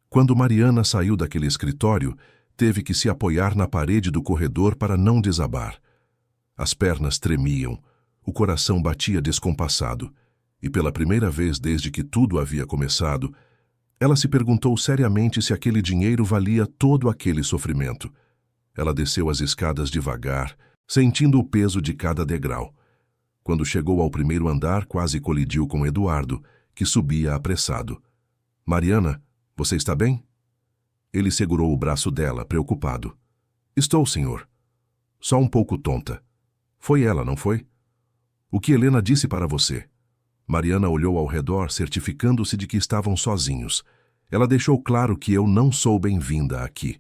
Quando Mariana saiu daquele escritório, teve que se apoiar na parede do corredor para não desabar. As pernas tremiam, o coração batia descompassado, e pela primeira vez desde que tudo havia começado, ela se perguntou seriamente se aquele dinheiro valia todo aquele sofrimento. Ela desceu as escadas devagar, sentindo o peso de cada degrau. Quando chegou ao primeiro andar, quase colidiu com Eduardo, que subia apressado. Mariana, você está bem? Ele segurou o braço dela, preocupado. Estou, senhor. Só um pouco tonta. Foi ela, não foi? O que Helena disse para você? Mariana olhou ao redor, certificando-se de que estavam sozinhos. Ela deixou claro que eu não sou bem-vinda aqui,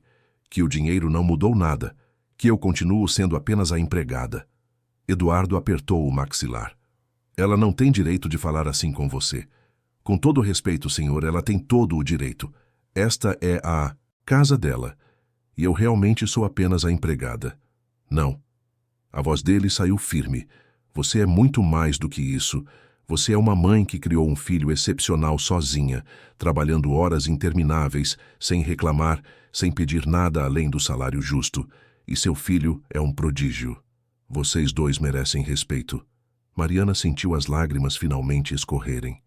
que o dinheiro não mudou nada, que eu continuo sendo apenas a empregada. Eduardo apertou o maxilar. Ela não tem direito de falar assim com você. Com todo respeito, senhor, ela tem todo o direito. Esta é a casa dela, e eu realmente sou apenas a empregada. Não. A voz dele saiu firme. Você é muito mais do que isso. Você é uma mãe que criou um filho excepcional sozinha, trabalhando horas intermináveis, sem reclamar, sem pedir nada além do salário justo. E seu filho é um prodígio. Vocês dois merecem respeito. Mariana sentiu as lágrimas finalmente escorrerem.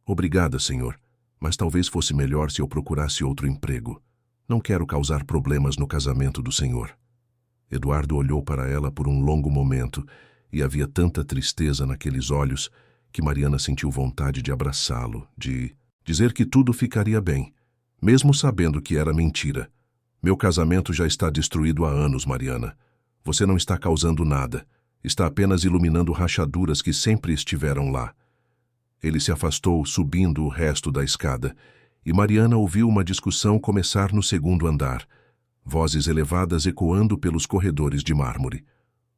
Obrigada, senhor, mas talvez fosse melhor se eu procurasse outro emprego. Não quero causar problemas no casamento do senhor. Eduardo olhou para ela por um longo momento e havia tanta tristeza naqueles olhos que Mariana sentiu vontade de abraçá-lo, de dizer que tudo ficaria bem, mesmo sabendo que era mentira. Meu casamento já está destruído há anos, Mariana. Você não está causando nada. Está apenas iluminando rachaduras que sempre estiveram lá. Ele se afastou, subindo o resto da escada, e Mariana ouviu uma discussão começar no segundo andar, vozes elevadas ecoando pelos corredores de mármore.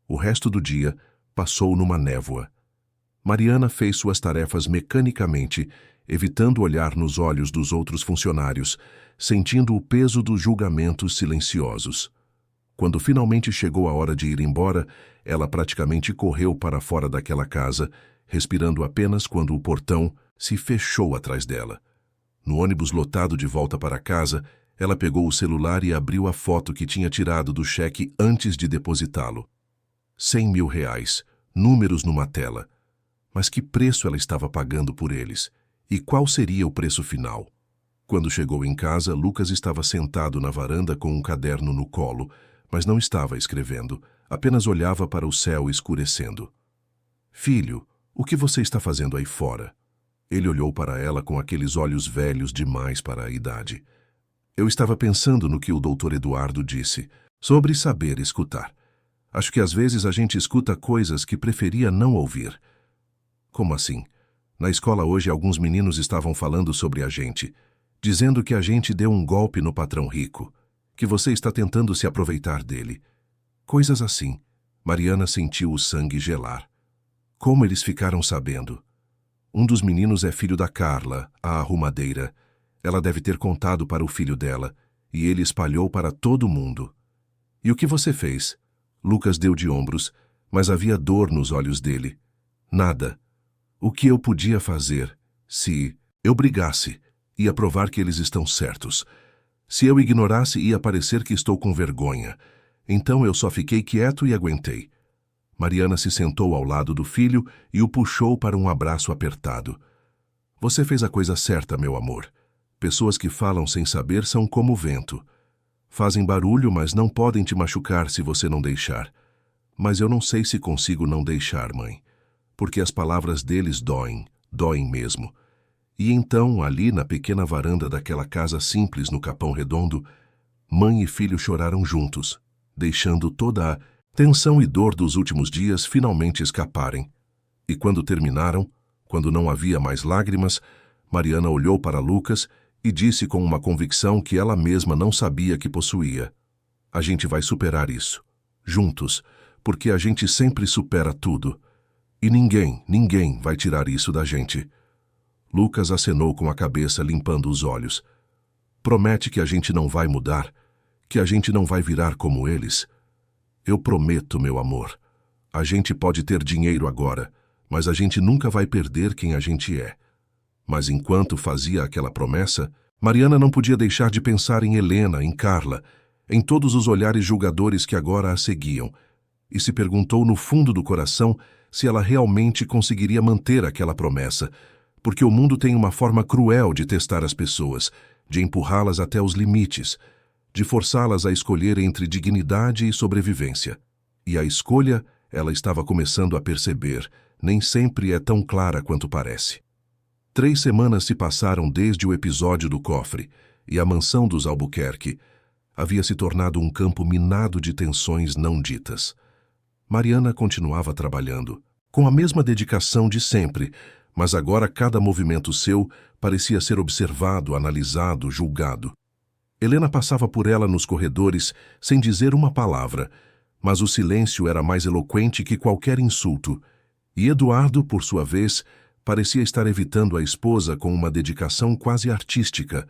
O resto do dia passou numa névoa. Mariana fez suas tarefas mecanicamente, evitando olhar nos olhos dos outros funcionários, sentindo o peso dos julgamentos silenciosos. Quando finalmente chegou a hora de ir embora, ela praticamente correu para fora daquela casa, respirando apenas quando o portão se fechou atrás dela. No ônibus lotado de volta para casa, ela pegou o celular e abriu a foto que tinha tirado do cheque antes de depositá-lo. 100 mil reais, números numa tela. Mas que preço ela estava pagando por eles? E qual seria o preço final? Quando chegou em casa, Lucas estava sentado na varanda com um caderno no colo, mas não estava escrevendo, apenas olhava para o céu escurecendo. Filho, o que você está fazendo aí fora? Ele olhou para ela com aqueles olhos velhos demais para a idade. Eu estava pensando no que o doutor Eduardo disse, sobre saber escutar. Acho que às vezes a gente escuta coisas que preferia não ouvir. Como assim? Na escola hoje alguns meninos estavam falando sobre a gente, dizendo que a gente deu um golpe no patrão rico, que você está tentando se aproveitar dele. Coisas assim. Mariana sentiu o sangue gelar. Como eles ficaram sabendo? Um dos meninos é filho da Carla, a arrumadeira. Ela deve ter contado para o filho dela, e ele espalhou para todo mundo. E o que você fez? Lucas deu de ombros, mas havia dor nos olhos dele. Nada. O que eu podia fazer? Se eu brigasse, ia provar que eles estão certos. Se eu ignorasse, ia parecer que estou com vergonha. Então eu só fiquei quieto e aguentei. Mariana se sentou ao lado do filho e o puxou para um abraço apertado. Você fez a coisa certa, meu amor. Pessoas que falam sem saber são como o vento. Fazem barulho, mas não podem te machucar se você não deixar. Mas eu não sei se consigo não deixar, mãe, porque as palavras deles doem, doem mesmo. E então, ali na pequena varanda daquela casa simples no Capão Redondo, mãe e filho choraram juntos, deixando toda a tensão e dor dos últimos dias finalmente escaparem. E quando terminaram, quando não havia mais lágrimas, Mariana olhou para Lucas e disse com uma convicção que ela mesma não sabia que possuía: a gente vai superar isso, juntos, porque a gente sempre supera tudo. E ninguém vai tirar isso da gente. Lucas acenou com a cabeça, limpando os olhos. Promete que a gente não vai mudar, que a gente não vai virar como eles. Eu prometo, meu amor. A gente pode ter dinheiro agora, mas a gente nunca vai perder quem a gente é. Mas enquanto fazia aquela promessa, Mariana não podia deixar de pensar em Helena, em Carla, em todos os olhares julgadores que agora a seguiam, e se perguntou no fundo do coração se ela realmente conseguiria manter aquela promessa, porque o mundo tem uma forma cruel de testar as pessoas, de empurrá-las até os limites, de forçá-las a escolher entre dignidade e sobrevivência. E a escolha, ela estava começando a perceber, nem sempre é tão clara quanto parece. 3 semanas se passaram desde o episódio do cofre, e a mansão dos Albuquerque havia se tornado um campo minado de tensões não ditas. Mariana continuava trabalhando, com a mesma dedicação de sempre, mas agora cada movimento seu parecia ser observado, analisado, julgado. Helena passava por ela nos corredores sem dizer uma palavra, mas o silêncio era mais eloquente que qualquer insulto, e Eduardo, por sua vez, parecia estar evitando a esposa com uma dedicação quase artística,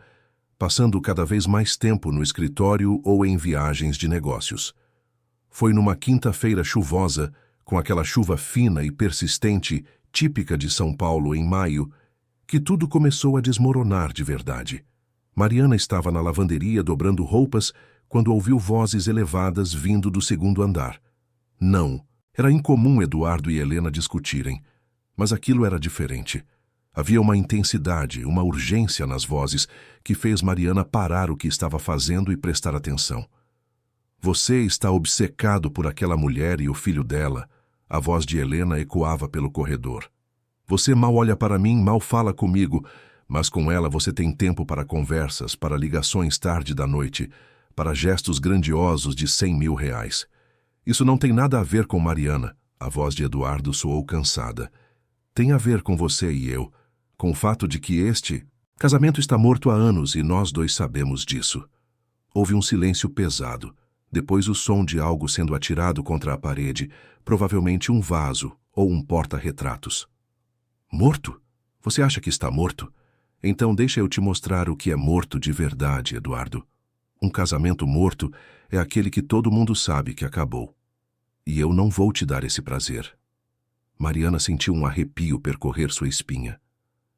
passando cada vez mais tempo no escritório ou em viagens de negócios. Foi numa quinta-feira chuvosa, com aquela chuva fina e persistente, típica de São Paulo em maio, que tudo começou a desmoronar de verdade. Mariana estava na lavanderia dobrando roupas quando ouviu vozes elevadas vindo do segundo andar. Não, era incomum Eduardo e Helena discutirem, mas aquilo era diferente. Havia uma intensidade, uma urgência nas vozes que fez Mariana parar o que estava fazendo e prestar atenção. Você está obcecado por aquela mulher e o filho dela, a voz de Helena ecoava pelo corredor. Você mal olha para mim, mal fala comigo, mas com ela você tem tempo para conversas, para ligações tarde da noite, para gestos grandiosos de R$100.000. Isso não tem nada a ver com Mariana, a voz de Eduardo soou cansada. Tem a ver com você e eu, com o fato de que este casamento está morto há anos e nós dois sabemos disso. Houve um silêncio pesado, depois o som de algo sendo atirado contra a parede, provavelmente um vaso ou um porta-retratos. Morto? Você acha que está morto? Então deixa eu te mostrar o que é morto de verdade, Eduardo. Um casamento morto é aquele que todo mundo sabe que acabou. E eu não vou te dar esse prazer. Mariana sentiu um arrepio percorrer sua espinha.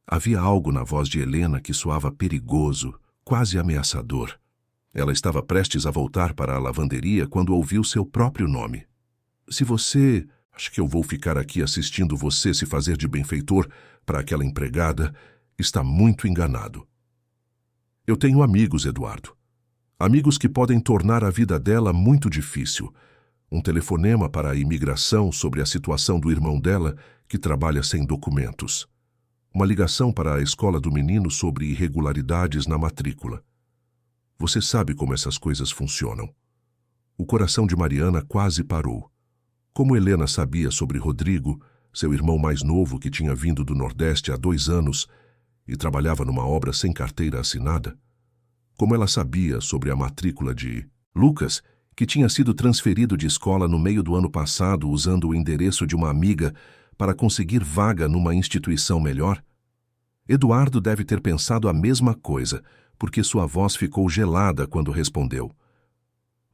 Havia algo na voz de Helena que soava perigoso, quase ameaçador. Ela estava prestes a voltar para a lavanderia quando ouviu seu próprio nome. Se você... Acho que eu vou ficar aqui assistindo você se fazer de benfeitor para aquela empregada. Está muito enganado. Eu tenho amigos, Eduardo. Amigos que podem tornar a vida dela muito difícil. Um telefonema para a imigração sobre a situação do irmão dela, que trabalha sem documentos. Uma ligação para a escola do menino sobre irregularidades na matrícula. Você sabe como essas coisas funcionam. O coração de Mariana quase parou. Como Helena sabia sobre Rodrigo, seu irmão mais novo que tinha vindo do Nordeste há 2 anos e trabalhava numa obra sem carteira assinada? Como ela sabia sobre a matrícula de Lucas, que tinha sido transferido de escola no meio do ano passado usando o endereço de uma amiga para conseguir vaga numa instituição melhor? Eduardo deve ter pensado a mesma coisa, porque sua voz ficou gelada quando respondeu.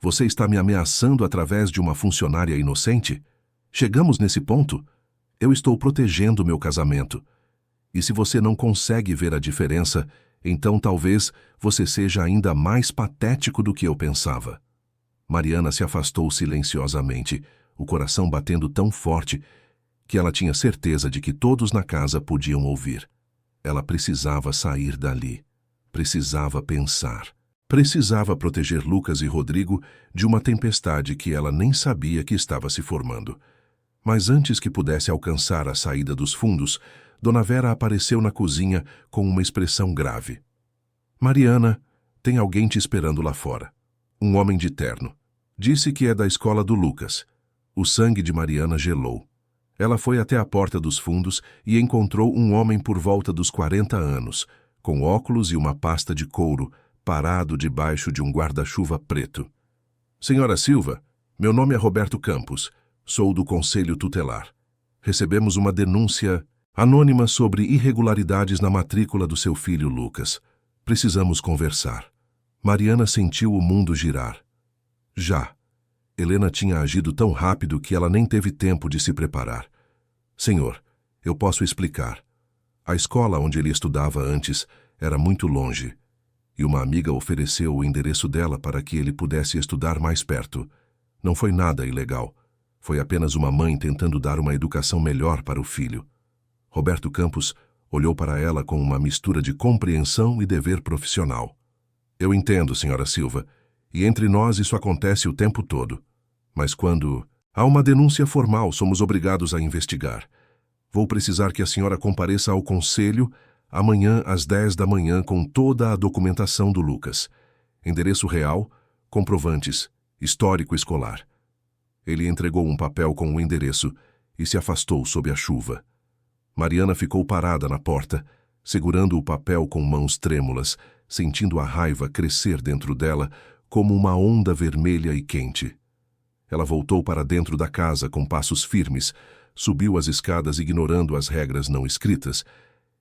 Você está me ameaçando através de uma funcionária inocente? Chegamos nesse ponto? Eu estou protegendo meu casamento. E se você não consegue ver a diferença, então talvez você seja ainda mais patético do que eu pensava. Mariana se afastou silenciosamente, o coração batendo tão forte que ela tinha certeza de que todos na casa podiam ouvir. Ela precisava sair dali. Precisava pensar. Precisava proteger Lucas e Rodrigo de uma tempestade que ela nem sabia que estava se formando. Mas antes que pudesse alcançar a saída dos fundos, Dona Vera apareceu na cozinha com uma expressão grave. Mariana, tem alguém te esperando lá fora. Um homem de terno. Disse que é da escola do Lucas. O sangue de Mariana gelou. Ela foi até a porta dos fundos e encontrou um homem por volta dos 40 anos, com óculos e uma pasta de couro, parado debaixo de um guarda-chuva preto. Senhora Silva, meu nome é Roberto Campos. Sou do Conselho Tutelar. Recebemos uma denúncia anônima sobre irregularidades na matrícula do seu filho Lucas. Precisamos conversar. Mariana sentiu o mundo girar. Já. Helena tinha agido tão rápido que ela nem teve tempo de se preparar. Senhor, eu posso explicar. A escola onde ele estudava antes era muito longe, e uma amiga ofereceu o endereço dela para que ele pudesse estudar mais perto. Não foi nada ilegal. Foi apenas uma mãe tentando dar uma educação melhor para o filho. Roberto Campos olhou para ela com uma mistura de compreensão e dever profissional. Eu entendo, senhora Silva, e entre nós isso acontece o tempo todo. Mas quando há uma denúncia formal, somos obrigados a investigar. Vou precisar que a senhora compareça ao conselho amanhã às 10 da manhã com toda a documentação do Lucas. Endereço real, comprovantes, histórico escolar. Ele entregou um papel com o endereço e se afastou sob a chuva. Mariana ficou parada na porta, segurando o papel com mãos trêmulas, sentindo a raiva crescer dentro dela como uma onda vermelha e quente. Ela voltou para dentro da casa com passos firmes, subiu as escadas ignorando as regras não escritas,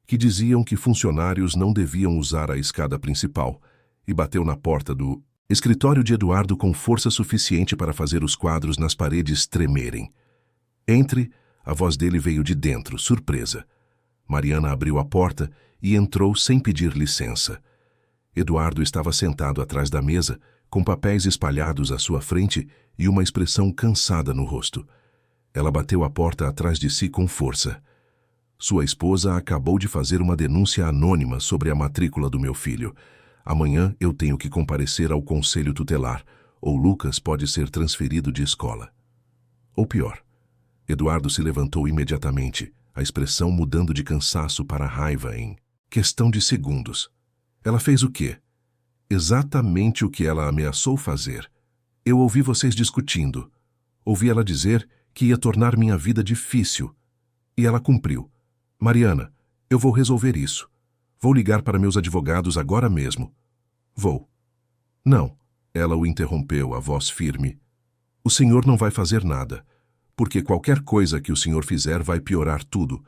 que diziam que funcionários não deviam usar a escada principal, e bateu na porta do escritório de Eduardo com força suficiente para fazer os quadros nas paredes tremerem. Entre, a voz dele veio de dentro, surpresa. Mariana abriu a porta e entrou sem pedir licença. Eduardo estava sentado atrás da mesa, com papéis espalhados à sua frente e uma expressão cansada no rosto. Ela bateu a porta atrás de si com força. Sua esposa acabou de fazer uma denúncia anônima sobre a matrícula do meu filho. Amanhã eu tenho que comparecer ao conselho tutelar, ou Lucas pode ser transferido de escola. Ou pior. Eduardo se levantou imediatamente, a expressão mudando de cansaço para raiva em questão de segundos. Ela fez o quê? Exatamente o que ela ameaçou fazer. Eu ouvi vocês discutindo. Ouvi ela dizer que ia tornar minha vida difícil. E ela cumpriu. Mariana, eu vou resolver isso. Vou ligar para meus advogados agora mesmo. Vou. Não, ela o interrompeu, a voz firme. O senhor não vai fazer nada, porque qualquer coisa que o senhor fizer vai piorar tudo.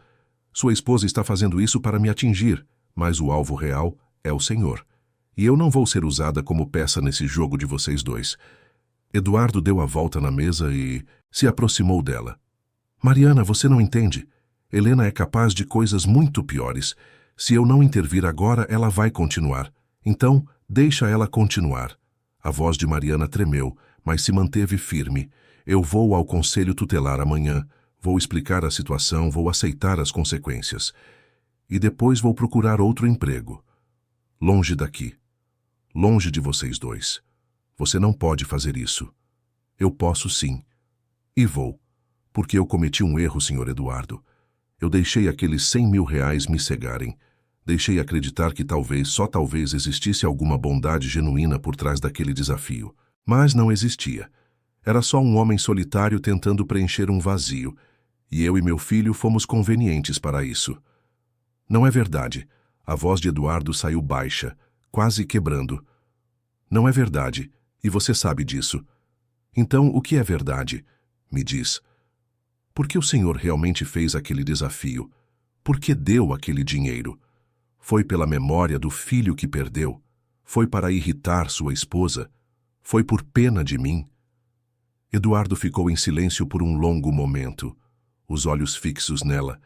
Sua esposa está fazendo isso para me atingir, mas o alvo real é o senhor. E eu não vou ser usada como peça nesse jogo de vocês dois. Eduardo deu a volta na mesa e se aproximou dela. Mariana, você não entende. Helena é capaz de coisas muito piores. Se eu não intervir agora, ela vai continuar. Então, deixa ela continuar. A voz de Mariana tremeu, mas se manteve firme. Eu vou ao conselho tutelar amanhã. Vou explicar a situação, vou aceitar as consequências. E depois vou procurar outro emprego. Longe daqui. Longe de vocês dois. Você não pode fazer isso. Eu posso sim. E vou. Porque eu cometi um erro, Sr. Eduardo. Eu deixei aqueles 100 mil reais me cegarem. Deixei acreditar que talvez, só talvez, existisse alguma bondade genuína por trás daquele desafio. Mas não existia. Era só um homem solitário tentando preencher um vazio. E eu e meu filho fomos convenientes para isso. Não é verdade. A voz de Eduardo saiu baixa, quase quebrando. Não é verdade, e você sabe disso. Então, o que é verdade? Me diz. Por que o senhor realmente fez aquele desafio? Por que deu aquele dinheiro? Foi pela memória do filho que perdeu? Foi para irritar sua esposa? Foi por pena de mim? Eduardo ficou em silêncio por um longo momento, os olhos fixos nela,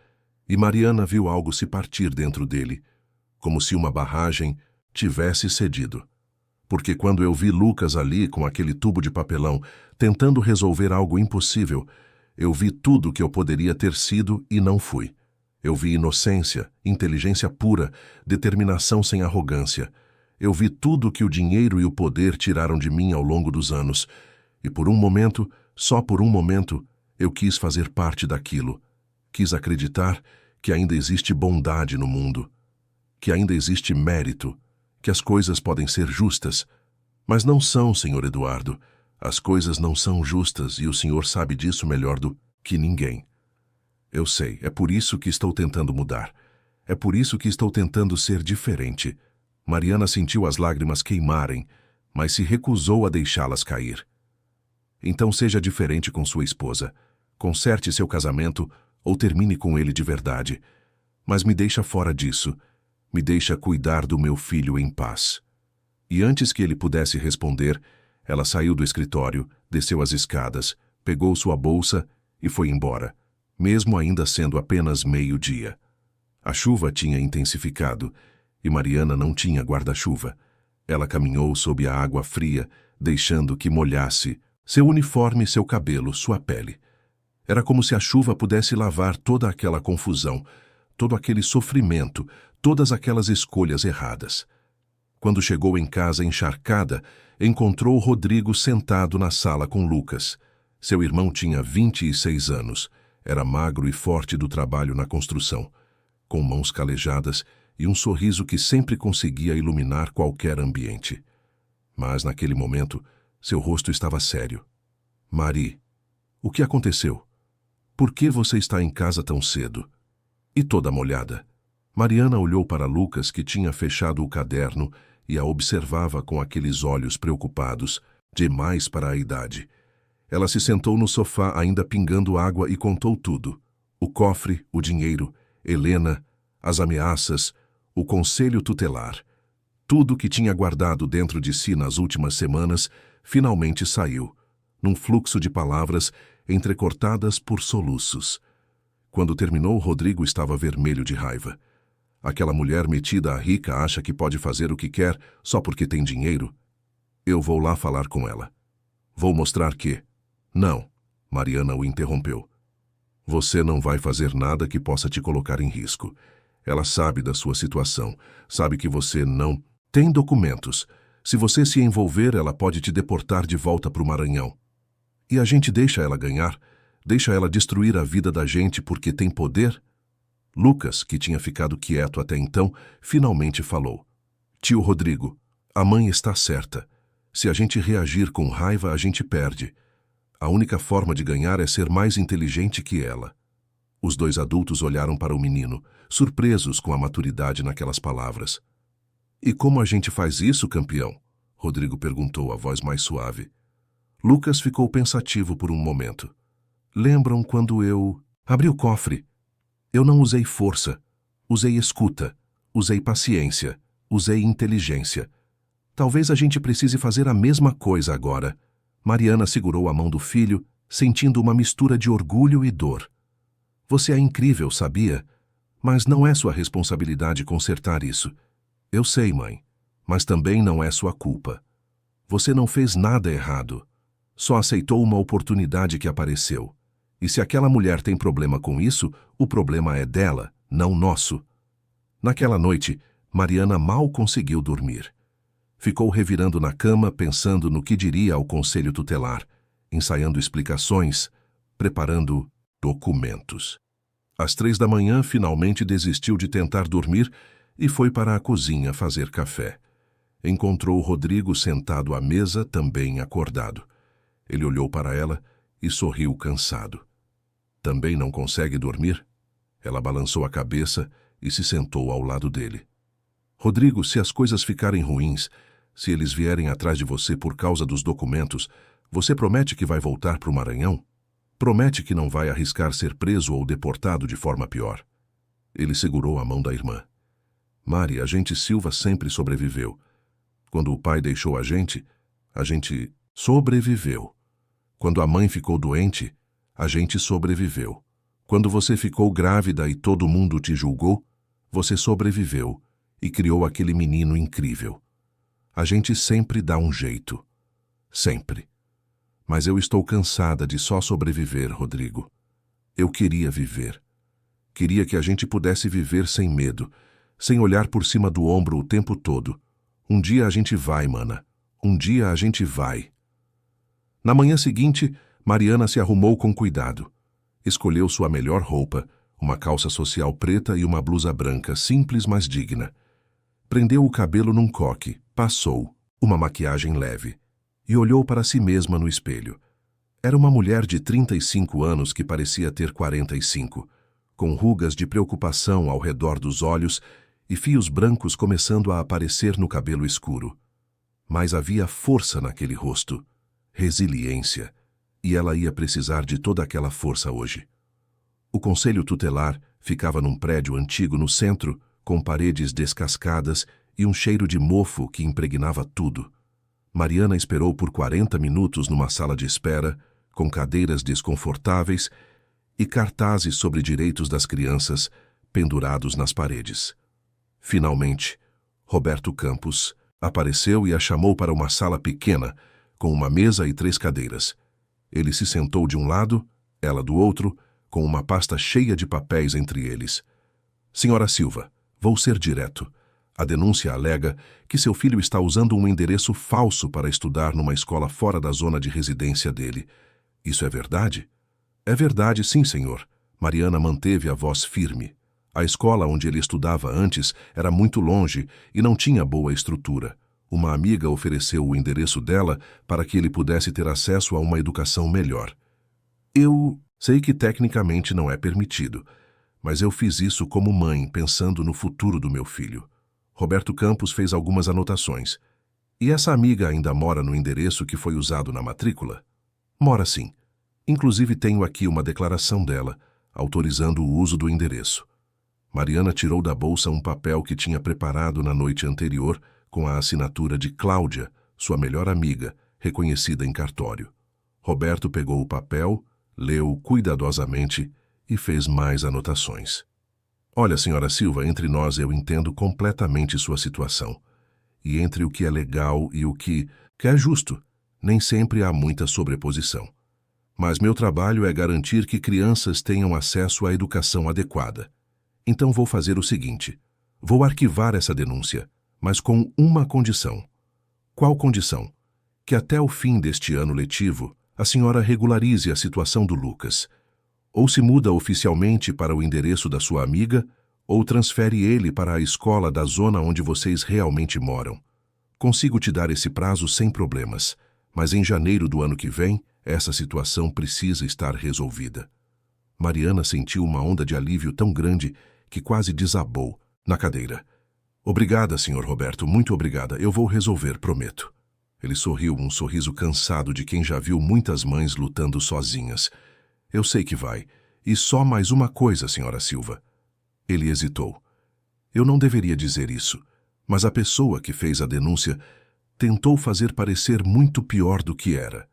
e Mariana viu algo se partir dentro dele, como se uma barragem tivesse cedido. Porque quando eu vi Lucas ali com aquele tubo de papelão, tentando resolver algo impossível, eu vi tudo que eu poderia ter sido e não fui. Eu vi inocência, inteligência pura, determinação sem arrogância. Eu vi tudo que o dinheiro e o poder tiraram de mim ao longo dos anos, e por um momento, só por um momento, eu quis fazer parte daquilo. Quis acreditar que ainda existe bondade no mundo, que ainda existe mérito, que as coisas podem ser justas. Mas não são, Sr. Eduardo. As coisas não são justas e o senhor sabe disso melhor do que ninguém. Eu sei, é por isso que estou tentando mudar. É por isso que estou tentando ser diferente. Mariana sentiu as lágrimas queimarem, mas se recusou a deixá-las cair. Então seja diferente com sua esposa. Conserte seu casamento ou termine com ele de verdade. Mas me deixa fora disso. Me deixa cuidar do meu filho em paz. E antes que ele pudesse responder, ela saiu do escritório, desceu as escadas, pegou sua bolsa e foi embora, mesmo ainda sendo apenas meio-dia. A chuva tinha intensificado e Mariana não tinha guarda-chuva. Ela caminhou sob a água fria, deixando que molhasse seu uniforme, seu cabelo, sua pele. Era como se a chuva pudesse lavar toda aquela confusão, todo aquele sofrimento, todas aquelas escolhas erradas. Quando chegou em casa encharcada, encontrou Rodrigo sentado na sala com Lucas. Seu irmão tinha 26 anos, era magro e forte do trabalho na construção, com mãos calejadas e um sorriso que sempre conseguia iluminar qualquer ambiente. Mas naquele momento, seu rosto estava sério. Mari, o que aconteceu? Por que você está em casa tão cedo? E toda molhada. Mariana olhou para Lucas, que tinha fechado o caderno e a observava com aqueles olhos preocupados, demais para a idade. Ela se sentou no sofá, ainda pingando água, e contou tudo. O cofre, o dinheiro, Helena, as ameaças, o conselho tutelar. Tudo que tinha guardado dentro de si nas últimas semanas finalmente saiu, num fluxo de palavras entrecortadas por soluços. Quando terminou, Rodrigo estava vermelho de raiva. Aquela mulher metida a rica acha que pode fazer o que quer só porque tem dinheiro? Eu vou lá falar com ela. Vou mostrar que... Não, Mariana o interrompeu. Você não vai fazer nada que possa te colocar em risco. Ela sabe da sua situação, sabe que você não tem documentos. Se você se envolver, ela pode te deportar de volta para o Maranhão. E a gente deixa ela ganhar? Deixa ela destruir a vida da gente porque tem poder? Lucas, que tinha ficado quieto até então, finalmente falou. Tio Rodrigo, a mãe está certa. Se a gente reagir com raiva, a gente perde. A única forma de ganhar é ser mais inteligente que ela. Os dois adultos olharam para o menino, surpresos com a maturidade naquelas palavras. E como a gente faz isso, campeão? Rodrigo perguntou, a voz mais suave. Lucas ficou pensativo por um momento. Lembram quando eu abri o cofre? Eu não usei força, usei escuta, usei paciência, usei inteligência. Talvez a gente precise fazer a mesma coisa agora. Mariana segurou a mão do filho, sentindo uma mistura de orgulho e dor. Você é incrível, sabia? Mas não é sua responsabilidade consertar isso. Eu sei, mãe, mas também não é sua culpa. Você não fez nada errado. Só aceitou uma oportunidade que apareceu. E se aquela mulher tem problema com isso, o problema é dela, não nosso. Naquela noite, Mariana mal conseguiu dormir. Ficou revirando na cama, pensando no que diria ao conselho tutelar, ensaiando explicações, preparando documentos. Às 3 da manhã, finalmente desistiu de tentar dormir e foi para a cozinha fazer café. Encontrou Rodrigo sentado à mesa, também acordado. Ele olhou para ela e sorriu cansado. Também não consegue dormir? Ela balançou a cabeça e se sentou ao lado dele. Rodrigo, se as coisas ficarem ruins, se eles vierem atrás de você por causa dos documentos, você promete que vai voltar para o Maranhão? Promete que não vai arriscar ser preso ou deportado de forma pior? Ele segurou a mão da irmã. Mari, a gente Silva sempre sobreviveu. Quando o pai deixou a gente sobreviveu. Quando a mãe ficou doente, a gente sobreviveu. Quando você ficou grávida e todo mundo te julgou, você sobreviveu e criou aquele menino incrível. A gente sempre dá um jeito. Sempre. Mas eu estou cansada de só sobreviver, Rodrigo. Eu queria viver. Queria que a gente pudesse viver sem medo, sem olhar por cima do ombro o tempo todo. Um dia a gente vai, mana. Um dia a gente vai. Na manhã seguinte, Mariana se arrumou com cuidado. Escolheu sua melhor roupa, uma calça social preta e uma blusa branca, simples mas digna. Prendeu o cabelo num coque, passou, uma maquiagem leve, e olhou para si mesma no espelho. Era uma mulher de 35 anos que parecia ter 45, com rugas de preocupação ao redor dos olhos e fios brancos começando a aparecer no cabelo escuro. Mas havia força naquele rosto, resiliência, e ela ia precisar de toda aquela força hoje. O conselho tutelar ficava num prédio antigo no centro, com paredes descascadas e um cheiro de mofo que impregnava tudo. Mariana esperou por 40 minutos numa sala de espera, com cadeiras desconfortáveis e cartazes sobre direitos das crianças pendurados nas paredes. Finalmente, Roberto Campos apareceu e a chamou para uma sala pequena, com uma mesa e 3 cadeiras. Ele se sentou de um lado, ela do outro, com uma pasta cheia de papéis entre eles. Senhora Silva, vou ser direto. A denúncia alega que seu filho está usando um endereço falso para estudar numa escola fora da zona de residência dele. Isso é verdade? É verdade, sim, senhor. Mariana manteve a voz firme. A escola onde ele estudava antes era muito longe e não tinha boa estrutura. Uma amiga ofereceu o endereço dela para que ele pudesse ter acesso a uma educação melhor. Eu sei que tecnicamente não é permitido, mas eu fiz isso como mãe, pensando no futuro do meu filho. Roberto Campos fez algumas anotações. E essa amiga ainda mora no endereço que foi usado na matrícula? Mora sim. Inclusive tenho aqui uma declaração dela, autorizando o uso do endereço. Mariana tirou da bolsa um papel que tinha preparado na noite anterior com a assinatura de Cláudia, sua melhor amiga, reconhecida em cartório. Roberto pegou o papel, leu cuidadosamente e fez mais anotações. Olha, senhora Silva, entre nós eu entendo completamente sua situação. E entre o que é legal e o que é justo, nem sempre há muita sobreposição. Mas meu trabalho é garantir que crianças tenham acesso à educação adequada. Então vou fazer o seguinte: vou arquivar essa denúncia, mas com uma condição. Qual condição? Que até o fim deste ano letivo, a senhora regularize a situação do Lucas. Ou se muda oficialmente para o endereço da sua amiga, ou transfere ele para a escola da zona onde vocês realmente moram. Consigo te dar esse prazo sem problemas, mas em janeiro do ano que vem, essa situação precisa estar resolvida. Mariana sentiu uma onda de alívio tão grande que quase desabou na cadeira. Obrigada, senhor Roberto, muito obrigada. Eu vou resolver, prometo. Ele sorriu, um sorriso cansado de quem já viu muitas mães lutando sozinhas. Eu sei que vai. E só mais uma coisa, senhora Silva. Ele hesitou. Eu não deveria dizer isso, mas a pessoa que fez a denúncia tentou fazer parecer muito pior do que era.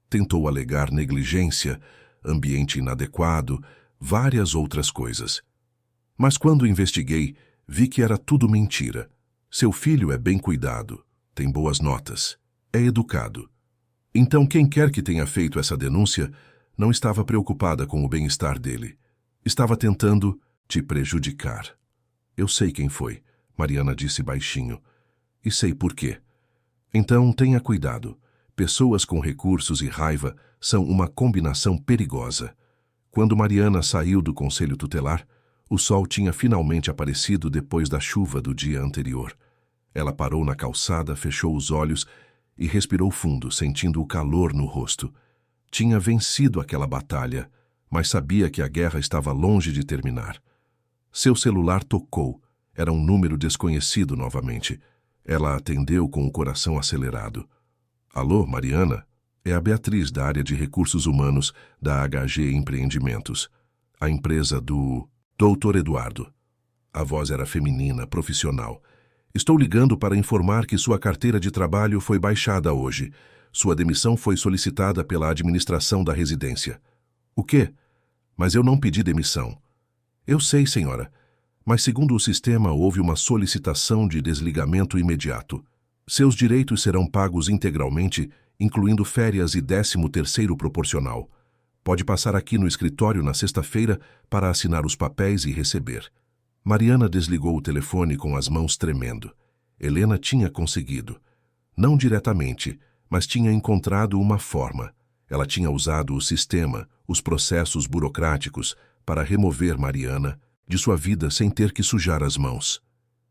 Tentou alegar negligência, ambiente inadequado, várias outras coisas. Mas quando investiguei, vi que era tudo mentira. Seu filho é bem cuidado, tem boas notas, é educado. Então quem quer que tenha feito essa denúncia não estava preocupada com o bem-estar dele. Estava tentando te prejudicar. Eu sei quem foi, Mariana disse baixinho. E sei por quê. Então tenha cuidado. Pessoas com recursos e raiva são uma combinação perigosa. Quando Mariana saiu do conselho tutelar, o sol tinha finalmente aparecido depois da chuva do dia anterior. Ela parou na calçada, fechou os olhos e respirou fundo, sentindo o calor no rosto. Tinha vencido aquela batalha, mas sabia que a guerra estava longe de terminar. Seu celular tocou. Era um número desconhecido novamente. Ela atendeu com o coração acelerado. Alô, Mariana? É a Beatriz, da área de recursos humanos da HG Empreendimentos. A empresa do Dr. Eduardo. A voz era feminina, profissional. Estou ligando para informar que sua carteira de trabalho foi baixada hoje. Sua demissão foi solicitada pela administração da residência. O quê? Mas eu não pedi demissão. Eu sei, senhora. Mas segundo o sistema houve uma solicitação de desligamento imediato. Seus direitos serão pagos integralmente, incluindo férias e 13º proporcional. Pode passar aqui no escritório na sexta-feira para assinar os papéis e receber. Mariana desligou o telefone com as mãos tremendo. Helena tinha conseguido. Não diretamente, mas tinha encontrado uma forma. Ela tinha usado o sistema, os processos burocráticos, para remover Mariana de sua vida sem ter que sujar as mãos.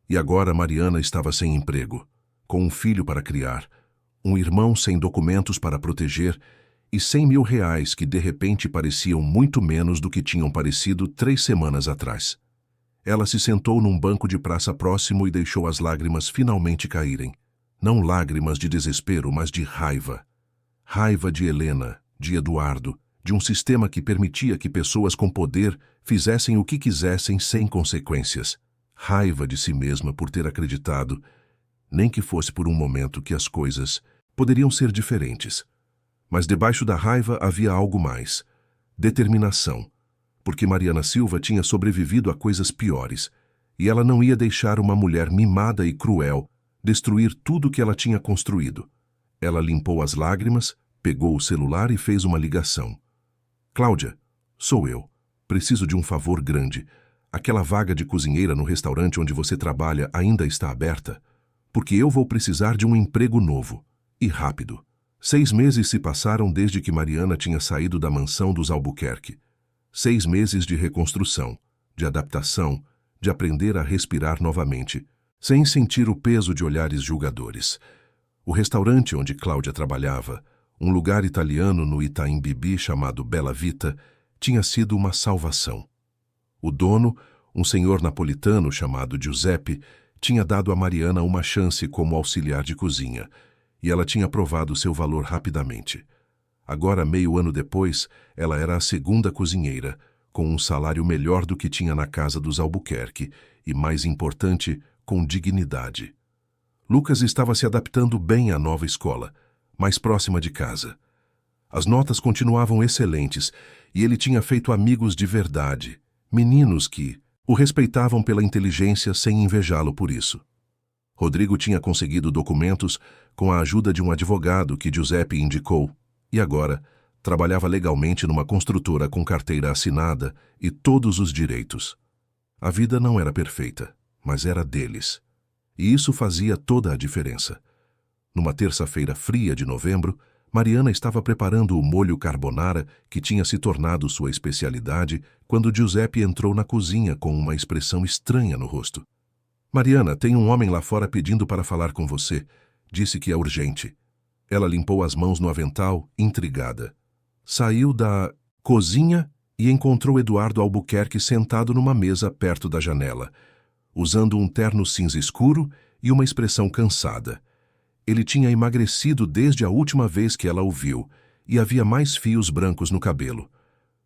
E agora Mariana estava sem emprego, com um filho para criar, um irmão sem documentos para proteger e R$ 100.000 que de repente pareciam muito menos do que tinham parecido 3 semanas atrás. Ela se sentou num banco de praça próximo e deixou as lágrimas finalmente caírem. Não lágrimas de desespero, mas de raiva. Raiva de Helena, de Eduardo, de um sistema que permitia que pessoas com poder fizessem o que quisessem sem consequências. Raiva de si mesma por ter acreditado, nem que fosse por um momento, que as coisas poderiam ser diferentes. Mas debaixo da raiva havia algo mais. Determinação. Porque Mariana Silva tinha sobrevivido a coisas piores, e ela não ia deixar uma mulher mimada e cruel destruir tudo que ela tinha construído. Ela limpou as lágrimas, pegou o celular e fez uma ligação. Cláudia, sou eu. Preciso de um favor grande. Aquela vaga de cozinheira no restaurante onde você trabalha ainda está aberta? Porque eu vou precisar de um emprego novo. E rápido. 6 meses se passaram desde que Mariana tinha saído da mansão dos Albuquerque. 6 meses de reconstrução, de adaptação, de aprender a respirar novamente, sem sentir o peso de olhares julgadores. O restaurante onde Cláudia trabalhava, um lugar italiano no Itaim Bibi chamado Bella Vita, tinha sido uma salvação. O dono, um senhor napolitano chamado Giuseppe, tinha dado a Mariana uma chance como auxiliar de cozinha, e ela tinha provado seu valor rapidamente. Agora, meio ano depois, ela era a segunda cozinheira, com um salário melhor do que tinha na casa dos Albuquerque e, mais importante, com dignidade. Lucas estava se adaptando bem à nova escola, mais próxima de casa. As notas continuavam excelentes e ele tinha feito amigos de verdade, meninos que o respeitavam pela inteligência sem invejá-lo por isso. Rodrigo tinha conseguido documentos com a ajuda de um advogado que Giuseppe indicou e agora trabalhava legalmente numa construtora com carteira assinada e todos os direitos. A vida não era perfeita, mas era deles. E isso fazia toda a diferença. Numa terça-feira fria de novembro, Mariana estava preparando o molho carbonara que tinha se tornado sua especialidade quando Giuseppe entrou na cozinha com uma expressão estranha no rosto. Mariana, tem um homem lá fora pedindo para falar com você. Disse que é urgente. Ela limpou as mãos no avental, intrigada. Saiu da cozinha e encontrou Eduardo Albuquerque sentado numa mesa perto da janela, usando um terno cinza escuro e uma expressão cansada. Ele tinha emagrecido desde a última vez que ela o viu e havia mais fios brancos no cabelo.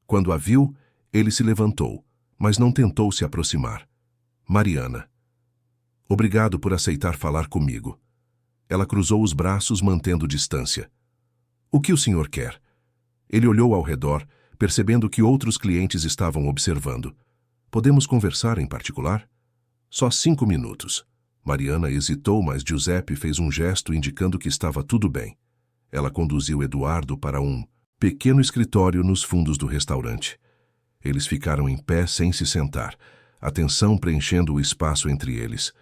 Quando a viu, ele se levantou, mas não tentou se aproximar. Mariana. Obrigado por aceitar falar comigo. Ela cruzou os braços, mantendo distância. O que o senhor quer? Ele olhou ao redor, percebendo que outros clientes estavam observando. Podemos conversar em particular? Só 5 minutos. Mariana hesitou, mas Giuseppe fez um gesto indicando que estava tudo bem. Ela conduziu Eduardo para um pequeno escritório nos fundos do restaurante. Eles ficaram em pé sem se sentar, a tensão preenchendo o espaço entre eles.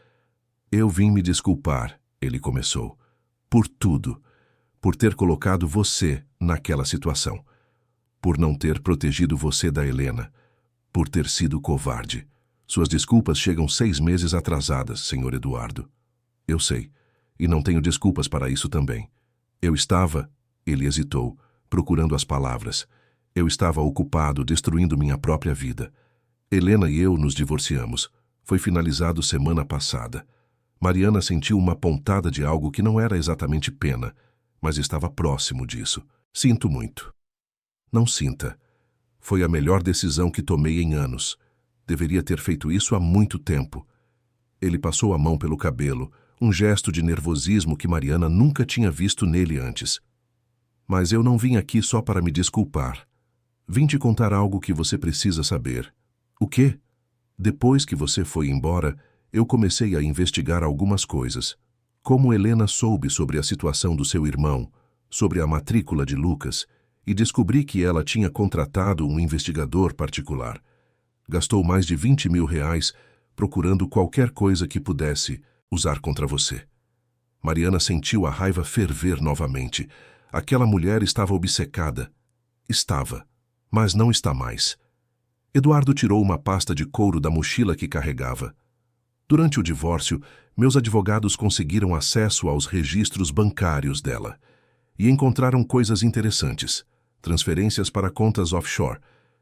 Eu vim me desculpar, ele começou, por tudo, por ter colocado você naquela situação, por não ter protegido você da Helena, por ter sido covarde. Suas desculpas chegam 6 meses atrasadas, senhor Eduardo. Eu sei, e não tenho desculpas para isso também. Eu estava, ele hesitou, procurando as palavras. Eu estava ocupado destruindo minha própria vida. Helena e eu nos divorciamos. Foi finalizado semana passada. Mariana sentiu uma pontada de algo que não era exatamente pena, mas estava próximo disso. Sinto muito. Não sinta. Foi a melhor decisão que tomei em anos. Deveria ter feito isso há muito tempo. Ele passou a mão pelo cabelo, um gesto de nervosismo que Mariana nunca tinha visto nele antes. Mas eu não vim aqui só para me desculpar. Vim te contar algo que você precisa saber. O quê? Depois que você foi embora, eu comecei a investigar algumas coisas. Como Helena soube sobre a situação do seu irmão, sobre a matrícula de Lucas, e descobri que ela tinha contratado um investigador particular. Gastou mais de R$ 20.000 procurando qualquer coisa que pudesse usar contra você. Mariana sentiu a raiva ferver novamente. Aquela mulher estava obcecada. Estava, mas não está mais. Eduardo tirou uma pasta de couro da mochila que carregava. Durante o divórcio, meus advogados conseguiram acesso aos registros bancários dela e encontraram coisas interessantes: transferências para contas offshore,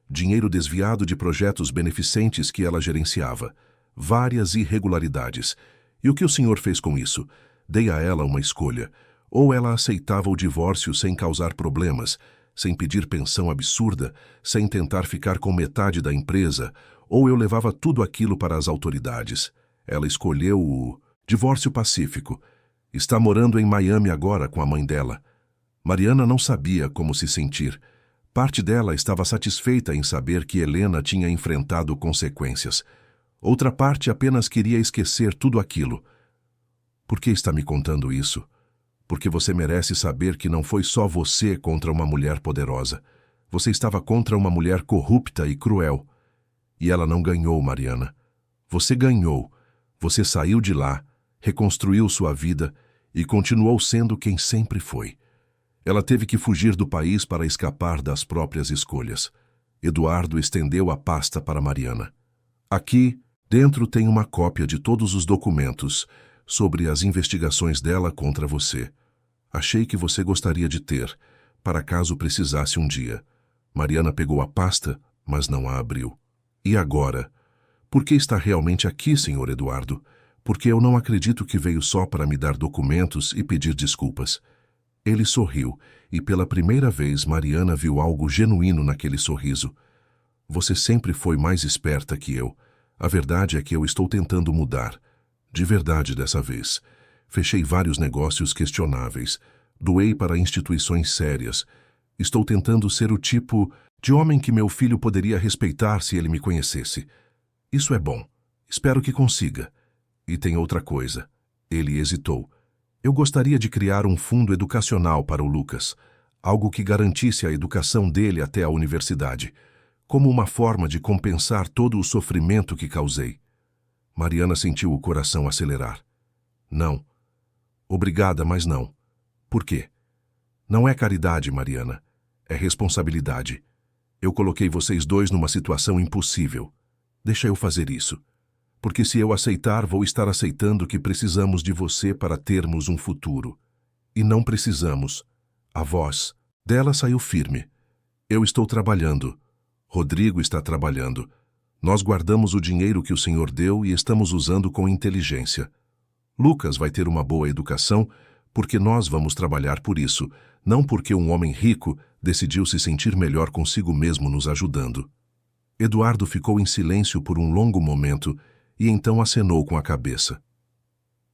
dinheiro desviado de projetos beneficentes que ela gerenciava, várias irregularidades. E o que o senhor fez com isso? Dei a ela uma escolha. Ou ela aceitava o divórcio sem causar problemas, sem pedir pensão absurda, sem tentar ficar com metade da empresa, ou eu levava tudo aquilo para as autoridades. Ela escolheu o divórcio pacífico. Está morando em Miami agora com a mãe dela. Mariana não sabia como se sentir. Parte dela estava satisfeita em saber que Helena tinha enfrentado consequências. Outra parte apenas queria esquecer tudo aquilo. Por que está me contando isso? Porque você merece saber que não foi só você contra uma mulher poderosa. Você estava contra uma mulher corrupta e cruel. E ela não ganhou, Mariana. Você ganhou. Você saiu de lá, reconstruiu sua vida e continuou sendo quem sempre foi. Ela teve que fugir do país para escapar das próprias escolhas. Eduardo estendeu a pasta para Mariana. Aqui, dentro tem uma cópia de todos os documentos sobre as investigações dela contra você. Achei que você gostaria de ter, para caso precisasse um dia. Mariana pegou a pasta, mas não a abriu. E agora? Por que está realmente aqui, Sr. Eduardo? Porque eu não acredito que veio só para me dar documentos e pedir desculpas. Ele sorriu, e pela primeira vez Mariana viu algo genuíno naquele sorriso. Você sempre foi mais esperta que eu. A verdade é que eu estou tentando mudar. De verdade dessa vez. Fechei vários negócios questionáveis. Doei para instituições sérias. Estou tentando ser o tipo de homem que meu filho poderia respeitar se ele me conhecesse. Isso é bom. Espero que consiga. E tem outra coisa. Ele hesitou. Eu gostaria de criar um fundo educacional para o Lucas. Algo que garantisse a educação dele até a universidade. Como uma forma de compensar todo o sofrimento que causei. Mariana sentiu o coração acelerar. Não. Obrigada, mas não. Por quê? Não é caridade, Mariana. É responsabilidade. Eu coloquei vocês dois numa situação impossível. Deixa eu fazer isso. Porque se eu aceitar, vou estar aceitando que precisamos de você para termos um futuro. E não precisamos. A voz dela saiu firme. Eu estou trabalhando. Rodrigo está trabalhando. Nós guardamos o dinheiro que o Senhor deu e estamos usando com inteligência. Lucas vai ter uma boa educação porque nós vamos trabalhar por isso, não porque um homem rico decidiu se sentir melhor consigo mesmo nos ajudando. Eduardo ficou em silêncio por um longo momento e então acenou com a cabeça.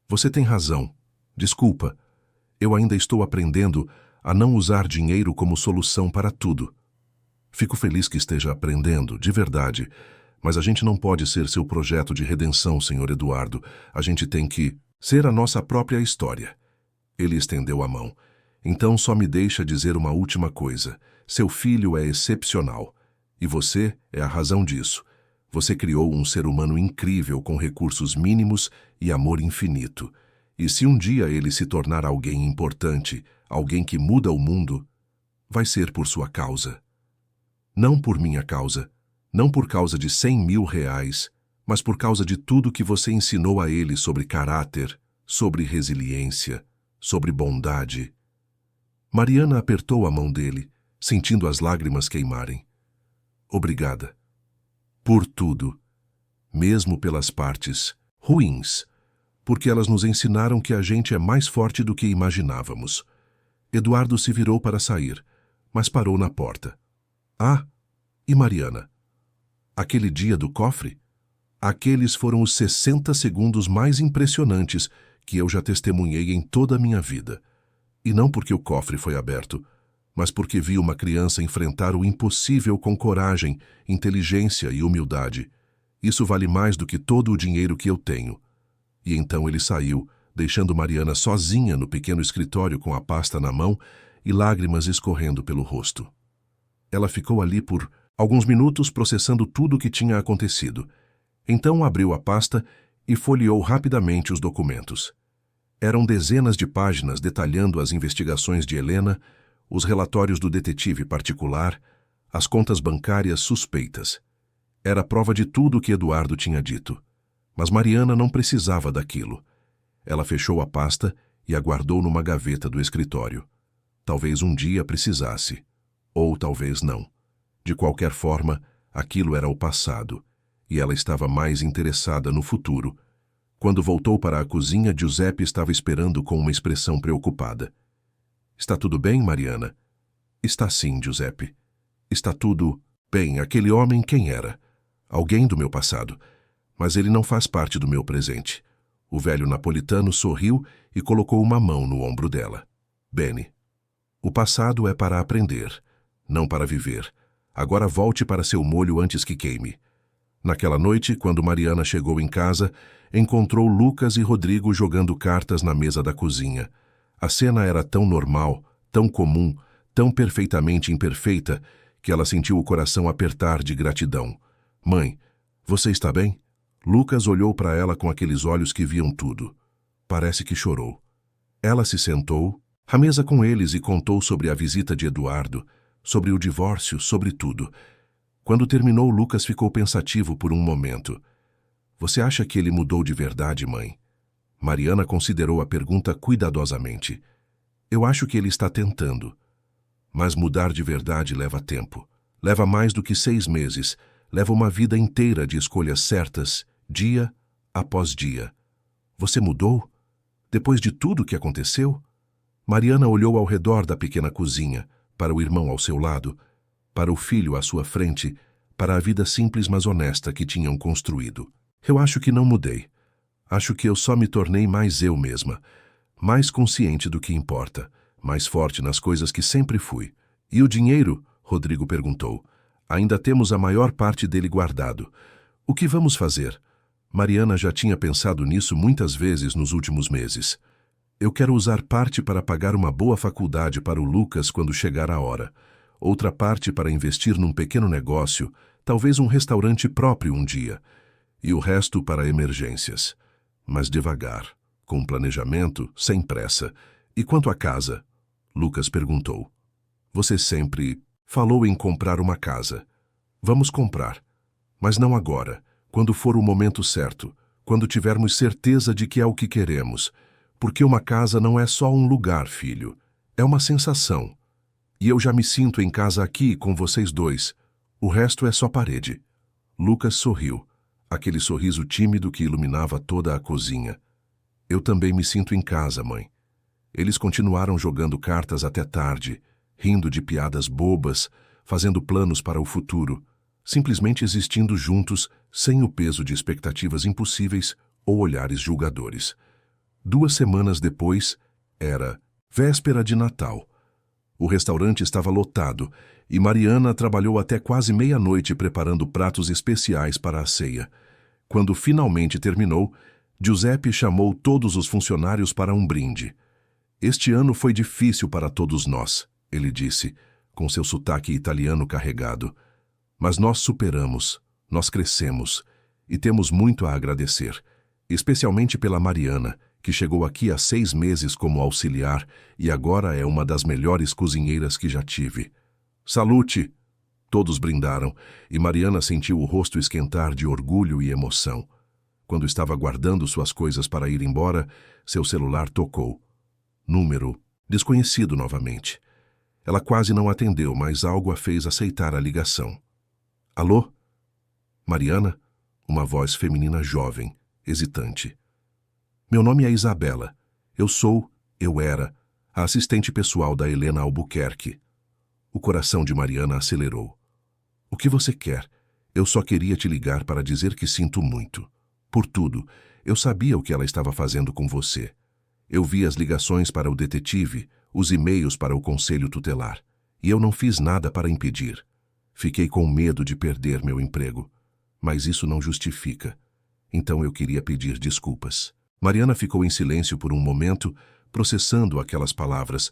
Você tem razão. Desculpa. Eu ainda estou aprendendo a não usar dinheiro como solução para tudo. Fico feliz que esteja aprendendo, de verdade. Mas a gente não pode ser seu projeto de redenção, Sr. Eduardo. A gente tem que ser a nossa própria história. Ele estendeu a mão. Então só me deixa dizer uma última coisa. Seu filho é excepcional. E você é a razão disso. Você criou um ser humano incrível com recursos mínimos e amor infinito. E se um dia ele se tornar alguém importante, alguém que muda o mundo, vai ser por sua causa. Não por minha causa. Não por causa de 100 mil reais, mas por causa de tudo que você ensinou a ele sobre caráter, sobre resiliência, sobre bondade. Mariana apertou a mão dele, sentindo as lágrimas queimarem. Obrigada. Por tudo. Mesmo pelas partes ruins, porque elas nos ensinaram que a gente é mais forte do que imaginávamos. Eduardo se virou para sair, mas parou na porta. Ah, e Mariana? Aquele dia do cofre? Aqueles foram os 60 segundos mais impressionantes que eu já testemunhei em toda a minha vida. E não porque o cofre foi aberto, mas porque vi uma criança enfrentar o impossível com coragem, inteligência e humildade. Isso vale mais do que todo o dinheiro que eu tenho. E então ele saiu, deixando Mariana sozinha no pequeno escritório com a pasta na mão e lágrimas escorrendo pelo rosto. Ela ficou ali por alguns minutos processando tudo o que tinha acontecido. Então abriu a pasta e folheou rapidamente os documentos. Eram dezenas de páginas detalhando as investigações de Helena, os relatórios do detetive particular, as contas bancárias suspeitas. Era prova de tudo o que Eduardo tinha dito. Mas Mariana não precisava daquilo. Ela fechou a pasta e a guardou numa gaveta do escritório. Talvez um dia precisasse. Ou talvez não. De qualquer forma, aquilo era o passado, e ela estava mais interessada no futuro. Quando voltou para a cozinha, Giuseppe estava esperando com uma expressão preocupada. Está tudo bem, Mariana? Está sim, Giuseppe. Está tudo bem. Aquele homem quem era? Alguém do meu passado. Mas ele não faz parte do meu presente. O velho napolitano sorriu e colocou uma mão no ombro dela. Bene. O passado é para aprender, não para viver. Agora volte para seu molho antes que queime. Naquela noite, quando Mariana chegou em casa, encontrou Lucas e Rodrigo jogando cartas na mesa da cozinha. A cena era tão normal, tão comum, tão perfeitamente imperfeita, que ela sentiu o coração apertar de gratidão. Mãe, você está bem? Lucas olhou para ela com aqueles olhos que viam tudo. Parece que chorou. Ela se sentou à mesa com eles e contou sobre a visita de Eduardo, sobre o divórcio, sobre tudo. Quando terminou, Lucas ficou pensativo por um momento. Você acha que ele mudou de verdade, mãe? Mariana considerou a pergunta cuidadosamente. Eu acho que ele está tentando. Mas mudar de verdade leva tempo. Leva mais do que 6 meses. Leva uma vida inteira de escolhas certas, dia após dia. Você mudou? Depois de tudo que aconteceu? Mariana olhou ao redor da pequena cozinha, para o irmão ao seu lado, para o filho à sua frente, para a vida simples mas honesta que tinham construído. Eu acho que não mudei. Acho que eu só me tornei mais eu mesma, mais consciente do que importa, mais forte nas coisas que sempre fui. E o dinheiro? Rodrigo perguntou. Ainda temos a maior parte dele guardado. O que vamos fazer? Mariana já tinha pensado nisso muitas vezes nos últimos meses. Eu quero usar parte para pagar uma boa faculdade para o Lucas quando chegar a hora. Outra parte para investir num pequeno negócio, talvez um restaurante próprio um dia. E o resto para emergências. Mas devagar, com planejamento, sem pressa. E quanto à casa? Lucas perguntou. Você sempre falou em comprar uma casa. Vamos comprar. Mas não agora, quando for o momento certo, quando tivermos certeza de que é o que queremos. Porque uma casa não é só um lugar, filho. É uma sensação. E eu já me sinto em casa aqui com vocês dois. O resto é só parede. Lucas sorriu, aquele sorriso tímido que iluminava toda a cozinha. Eu também me sinto em casa, mãe. Eles continuaram jogando cartas até tarde, rindo de piadas bobas, fazendo planos para o futuro, simplesmente existindo juntos, sem o peso de expectativas impossíveis ou olhares julgadores. 2 semanas depois, era véspera de Natal. O restaurante estava lotado e Mariana trabalhou até quase meia-noite preparando pratos especiais para a ceia. Quando finalmente terminou, Giuseppe chamou todos os funcionários para um brinde. Este ano foi difícil para todos nós, ele disse, com seu sotaque italiano carregado. Mas nós superamos, nós crescemos e temos muito a agradecer, especialmente pela Mariana, que chegou aqui há 6 meses como auxiliar e agora é uma das melhores cozinheiras que já tive. Salute! Todos brindaram e Mariana sentiu o rosto esquentar de orgulho e emoção. Quando estava guardando suas coisas para ir embora, seu celular tocou. Número desconhecido novamente. Ela quase não atendeu, mas algo a fez aceitar a ligação. Alô? Mariana? Uma voz feminina jovem, hesitante. Meu nome é Isabela. Eu era, a assistente pessoal da Helena Albuquerque. O coração de Mariana acelerou. O que você quer? Eu só queria te ligar para dizer que sinto muito. Por tudo, eu sabia o que ela estava fazendo com você. Eu vi as ligações para o detetive, os e-mails para o conselho tutelar, e eu não fiz nada para impedir. Fiquei com medo de perder meu emprego, mas isso não justifica. Então eu queria pedir desculpas. Mariana ficou em silêncio por um momento, processando aquelas palavras.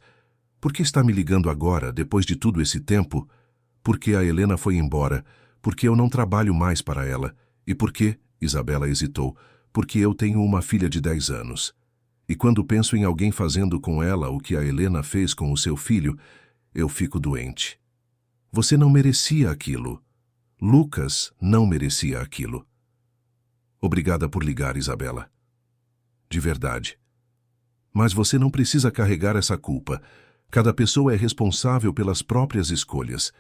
Por que está me ligando agora, depois de tudo esse tempo? Porque a Helena foi embora, porque eu não trabalho mais para ela, e porque, Isabela hesitou, porque eu tenho uma filha de 10 anos. E quando penso em alguém fazendo com ela o que a Helena fez com o seu filho, eu fico doente. Você não merecia aquilo. Lucas não merecia aquilo. Obrigada por ligar, Isabela. De verdade. Mas você não precisa carregar essa culpa. Cada pessoa é responsável pelas próprias escolhas.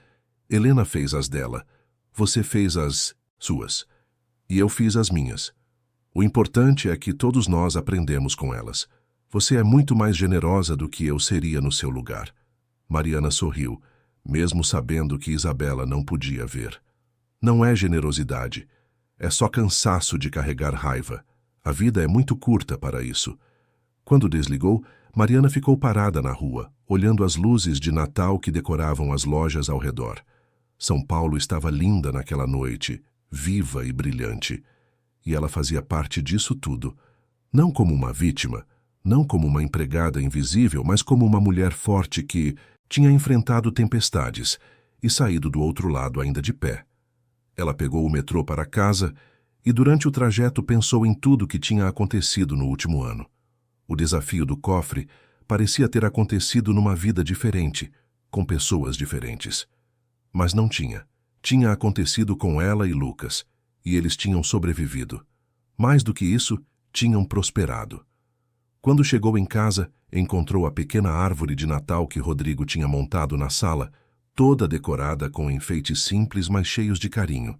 Helena fez as dela. Você fez as suas. E eu fiz as minhas. O importante é que todos nós aprendemos com elas. Você é muito mais generosa do que eu seria no seu lugar. Mariana sorriu, mesmo sabendo que Isabela não podia ver. Não é generosidade. É só cansaço de carregar raiva. A vida é muito curta para isso. Quando desligou, Mariana ficou parada na rua, olhando as luzes de Natal que decoravam as lojas ao redor. São Paulo estava linda naquela noite, viva e brilhante. E ela fazia parte disso tudo. Não como uma vítima, não como uma empregada invisível, mas como uma mulher forte que tinha enfrentado tempestades e saído do outro lado ainda de pé. Ela pegou o metrô para casa e durante o trajeto pensou em tudo que tinha acontecido no último ano. O desafio do cofre parecia ter acontecido numa vida diferente, com pessoas diferentes. Mas não tinha. Tinha acontecido com ela e Lucas, e eles tinham sobrevivido. Mais do que isso, tinham prosperado. Quando chegou em casa, encontrou a pequena árvore de Natal que Rodrigo tinha montado na sala, toda decorada com enfeites simples, mas cheios de carinho.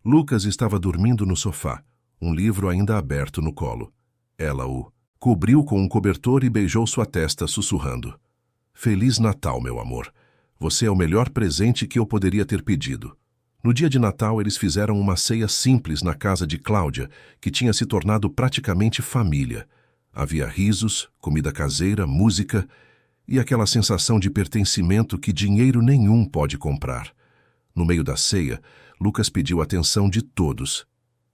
Lucas estava dormindo no sofá, um livro ainda aberto no colo. Ela o cobriu com um cobertor e beijou sua testa, sussurrando: "Feliz Natal, meu amor. Você é o melhor presente que eu poderia ter pedido." No dia de Natal, eles fizeram uma ceia simples na casa de Cláudia, que tinha se tornado praticamente família. Havia risos, comida caseira, música e aquela sensação de pertencimento que dinheiro nenhum pode comprar. No meio da ceia, Lucas pediu a atenção de todos.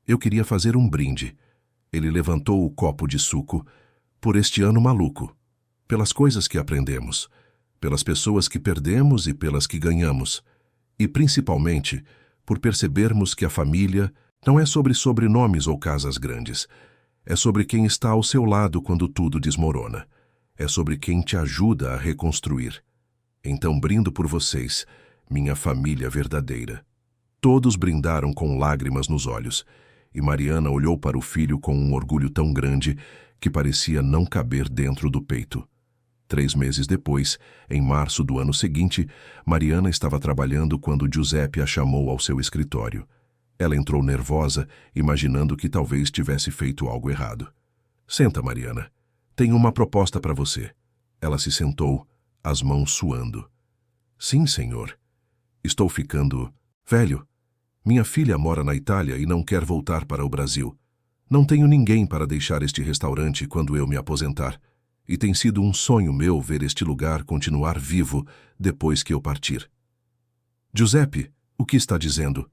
Eu queria fazer um brinde. Ele levantou o copo de suco. Por este ano maluco. Pelas coisas que aprendemos. Pelas pessoas que perdemos e pelas que ganhamos. E, principalmente, por percebermos que a família não é sobre sobrenomes ou casas grandes. É sobre quem está ao seu lado quando tudo desmorona. É sobre quem te ajuda a reconstruir. Então brindo por vocês, minha família verdadeira. Todos brindaram com lágrimas nos olhos, e Mariana olhou para o filho com um orgulho tão grande que parecia não caber dentro do peito. 3 meses depois, em março do ano seguinte, Mariana estava trabalhando quando Giuseppe a chamou ao seu escritório. Ela entrou nervosa, imaginando que talvez tivesse feito algo errado. "Senta, Mariana. Tenho uma proposta para você." Ela se sentou, as mãos suando. "Sim, senhor. Estou ficando velho. Minha filha mora na Itália e não quer voltar para o Brasil. Não tenho ninguém para deixar este restaurante quando eu me aposentar. E tem sido um sonho meu ver este lugar continuar vivo depois que eu partir." "Giuseppe, o que está dizendo?"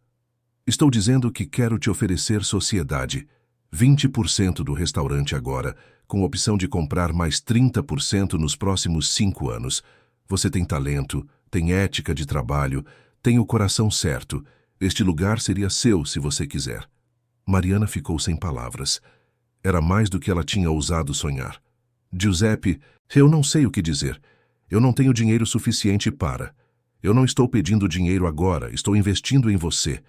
"Estou dizendo que quero te oferecer sociedade. 20% do restaurante agora, com opção de comprar mais 30% nos próximos 5 anos. Você tem talento, tem ética de trabalho, tem o coração certo. Este lugar seria seu se você quiser." Mariana ficou sem palavras. Era mais do que ela tinha ousado sonhar. "Giuseppe, eu não sei o que dizer. Eu não tenho dinheiro suficiente para. Eu não estou pedindo dinheiro agora, estou investindo em você.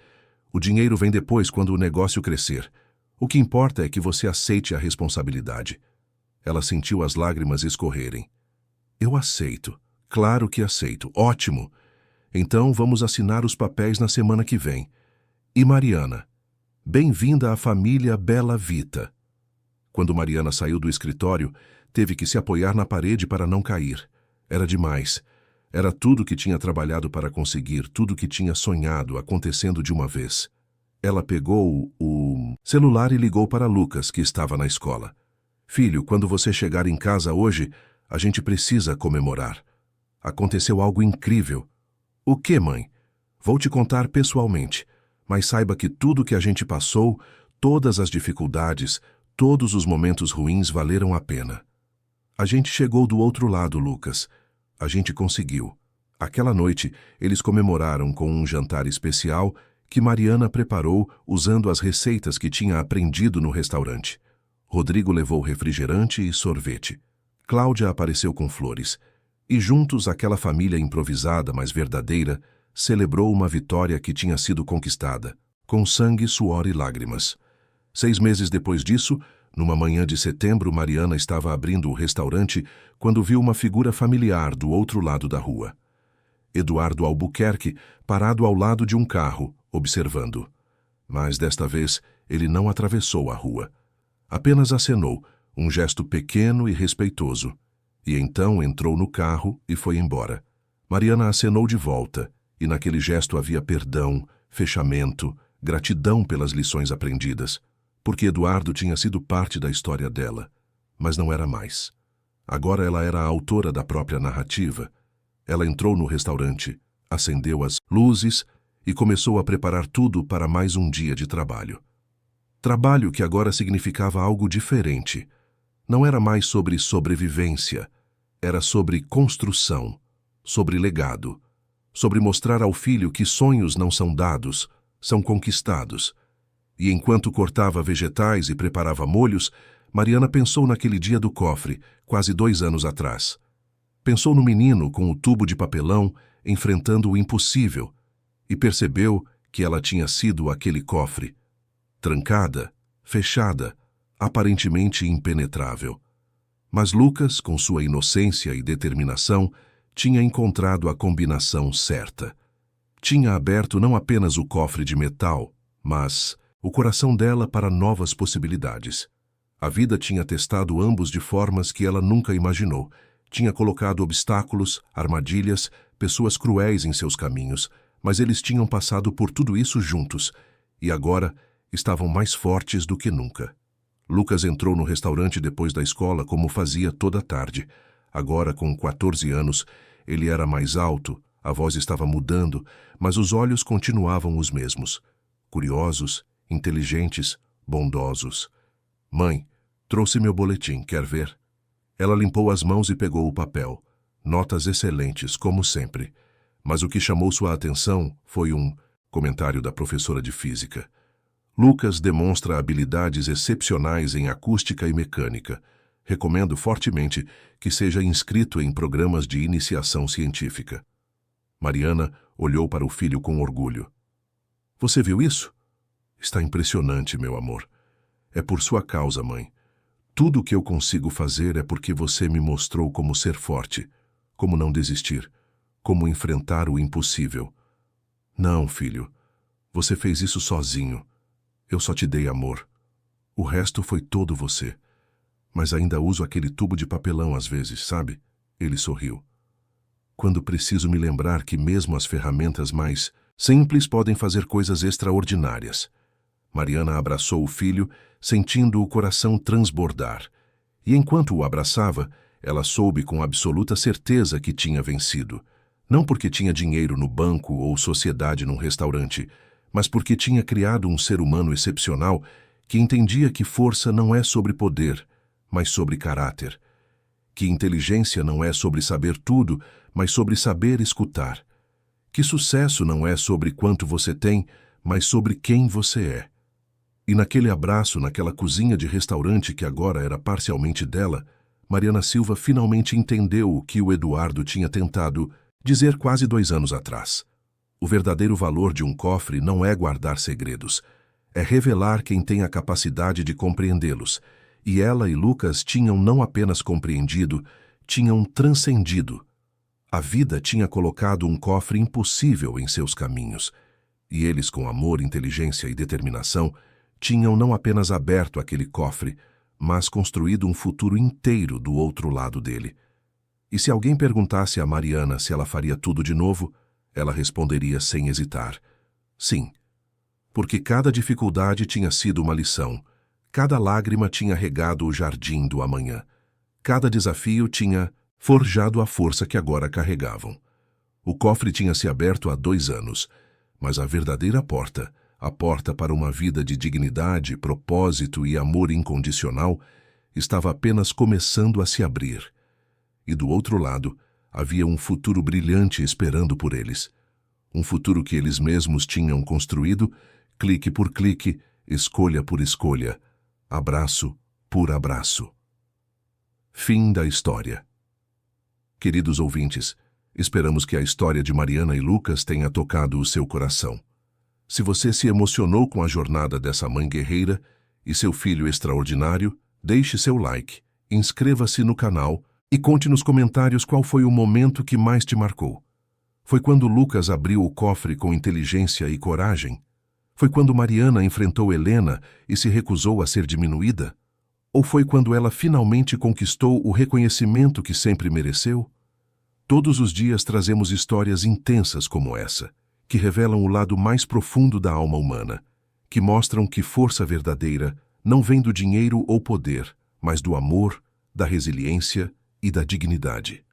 O dinheiro vem depois quando o negócio crescer. O que importa é que você aceite a responsabilidade." Ela sentiu as lágrimas escorrerem. "Eu aceito. Claro que aceito. Ótimo. Então vamos assinar os papéis na semana que vem. E Mariana, bem-vinda à família Bella Vita." Quando Mariana saiu do escritório, teve que se apoiar na parede para não cair. Era demais. Era tudo que tinha trabalhado para conseguir, tudo que tinha sonhado acontecendo de uma vez. Ela pegou o celular e ligou para Lucas, que estava na escola. "Filho, quando você chegar em casa hoje, a gente precisa comemorar. Aconteceu algo incrível." "O quê, mãe?" "Vou te contar pessoalmente, mas saiba que tudo que a gente passou, todas as dificuldades, todos os momentos ruins valeram a pena. A gente chegou do outro lado, Lucas. A gente conseguiu." Aquela noite, eles comemoraram com um jantar especial que Mariana preparou usando as receitas que tinha aprendido no restaurante. Rodrigo levou refrigerante e sorvete. Cláudia apareceu com flores. E juntos aquela família improvisada, mas verdadeira, celebrou uma vitória que tinha sido conquistada, com sangue, suor e lágrimas. 6 meses depois disso, numa manhã de setembro, Mariana estava abrindo o restaurante quando viu uma figura familiar do outro lado da rua. Eduardo Albuquerque, parado ao lado de um carro, observando. Mas desta vez ele não atravessou a rua. Apenas acenou, um gesto pequeno e respeitoso. E então entrou no carro e foi embora. Mariana acenou de volta, e naquele gesto havia perdão, fechamento, gratidão pelas lições aprendidas, porque Eduardo tinha sido parte da história dela, mas não era mais. Agora ela era a autora da própria narrativa. Ela entrou no restaurante, acendeu as luzes e começou a preparar tudo para mais um dia de trabalho. Trabalho que agora significava algo diferente. Não era mais sobre sobrevivência, era sobre construção, sobre legado, sobre mostrar ao filho que sonhos não são dados, são conquistados. E enquanto cortava vegetais e preparava molhos, Mariana pensou naquele dia do cofre, quase 2 anos atrás. Pensou no menino com o tubo de papelão enfrentando o impossível e percebeu que ela tinha sido aquele cofre, trancada, fechada, aparentemente impenetrável. Mas Lucas, com sua inocência e determinação, tinha encontrado a combinação certa. Tinha aberto não apenas o cofre de metal, mas o coração dela para novas possibilidades. A vida tinha testado ambos de formas que ela nunca imaginou. Tinha colocado obstáculos, armadilhas, pessoas cruéis em seus caminhos, mas eles tinham passado por tudo isso juntos, e agora estavam mais fortes do que nunca. Lucas entrou no restaurante depois da escola como fazia toda tarde. Agora, com 14 anos, ele era mais alto, a voz estava mudando, mas os olhos continuavam os mesmos. Curiosos, inteligentes, bondosos. Mãe, trouxe meu boletim, quer ver? Ela limpou as mãos e pegou o papel. Notas excelentes, como sempre. Mas o que chamou sua atenção foi um comentário da professora de física. Lucas demonstra habilidades excepcionais em acústica e mecânica. Recomendo fortemente que seja inscrito em programas de iniciação científica. Mariana olhou para o filho com orgulho. Você viu isso? Está impressionante, meu amor. É por sua causa, mãe. Tudo o que eu consigo fazer é porque você me mostrou como ser forte, como não desistir, como enfrentar o impossível. Não, filho, você fez isso sozinho. Eu só te dei amor. O resto foi todo você. Mas ainda uso aquele tubo de papelão às vezes, sabe? Ele sorriu. Quando preciso me lembrar que mesmo as ferramentas mais simples podem fazer coisas extraordinárias. Mariana abraçou o filho, sentindo o coração transbordar. E enquanto o abraçava, ela soube com absoluta certeza que tinha vencido. Não porque tinha dinheiro no banco ou sociedade num restaurante, mas porque tinha criado um ser humano excepcional que entendia que força não é sobre poder, mas sobre caráter. Que inteligência não é sobre saber tudo, mas sobre saber escutar. Que sucesso não é sobre quanto você tem, mas sobre quem você é. E naquele abraço, naquela cozinha de restaurante que agora era parcialmente dela, Mariana Silva finalmente entendeu o que o Eduardo tinha tentado dizer quase 2 anos atrás. O verdadeiro valor de um cofre não é guardar segredos, é revelar quem tem a capacidade de compreendê-los. E ela e Lucas tinham não apenas compreendido, tinham transcendido. A vida tinha colocado um cofre impossível em seus caminhos, e eles, com amor, inteligência e determinação, tinham não apenas aberto aquele cofre, mas construído um futuro inteiro do outro lado dele. E se alguém perguntasse a Mariana se ela faria tudo de novo, ela responderia sem hesitar: sim. Porque cada dificuldade tinha sido uma lição, cada lágrima tinha regado o jardim do amanhã, cada desafio tinha forjado a força que agora carregavam. O cofre tinha se aberto há 2 anos, mas a verdadeira porta, a porta para uma vida de dignidade, propósito e amor incondicional, estava apenas começando a se abrir. E do outro lado, havia um futuro brilhante esperando por eles. Um futuro que eles mesmos tinham construído, clique por clique, escolha por escolha, abraço por abraço. Fim da história. Queridos ouvintes, esperamos que a história de Mariana e Lucas tenha tocado o seu coração. Se você se emocionou com a jornada dessa mãe guerreira e seu filho extraordinário, deixe seu like, inscreva-se no canal e conte nos comentários qual foi o momento que mais te marcou. Foi quando Lucas abriu o cofre com inteligência e coragem? Foi quando Mariana enfrentou Helena e se recusou a ser diminuída? Ou foi quando ela finalmente conquistou o reconhecimento que sempre mereceu? Todos os dias trazemos histórias intensas como essa, que revelam o lado mais profundo da alma humana, que mostram que força verdadeira não vem do dinheiro ou poder, mas do amor, da resiliência e da dignidade.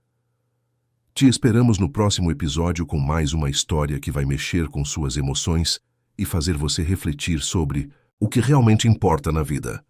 Te esperamos no próximo episódio com mais uma história que vai mexer com suas emoções e fazer você refletir sobre o que realmente importa na vida.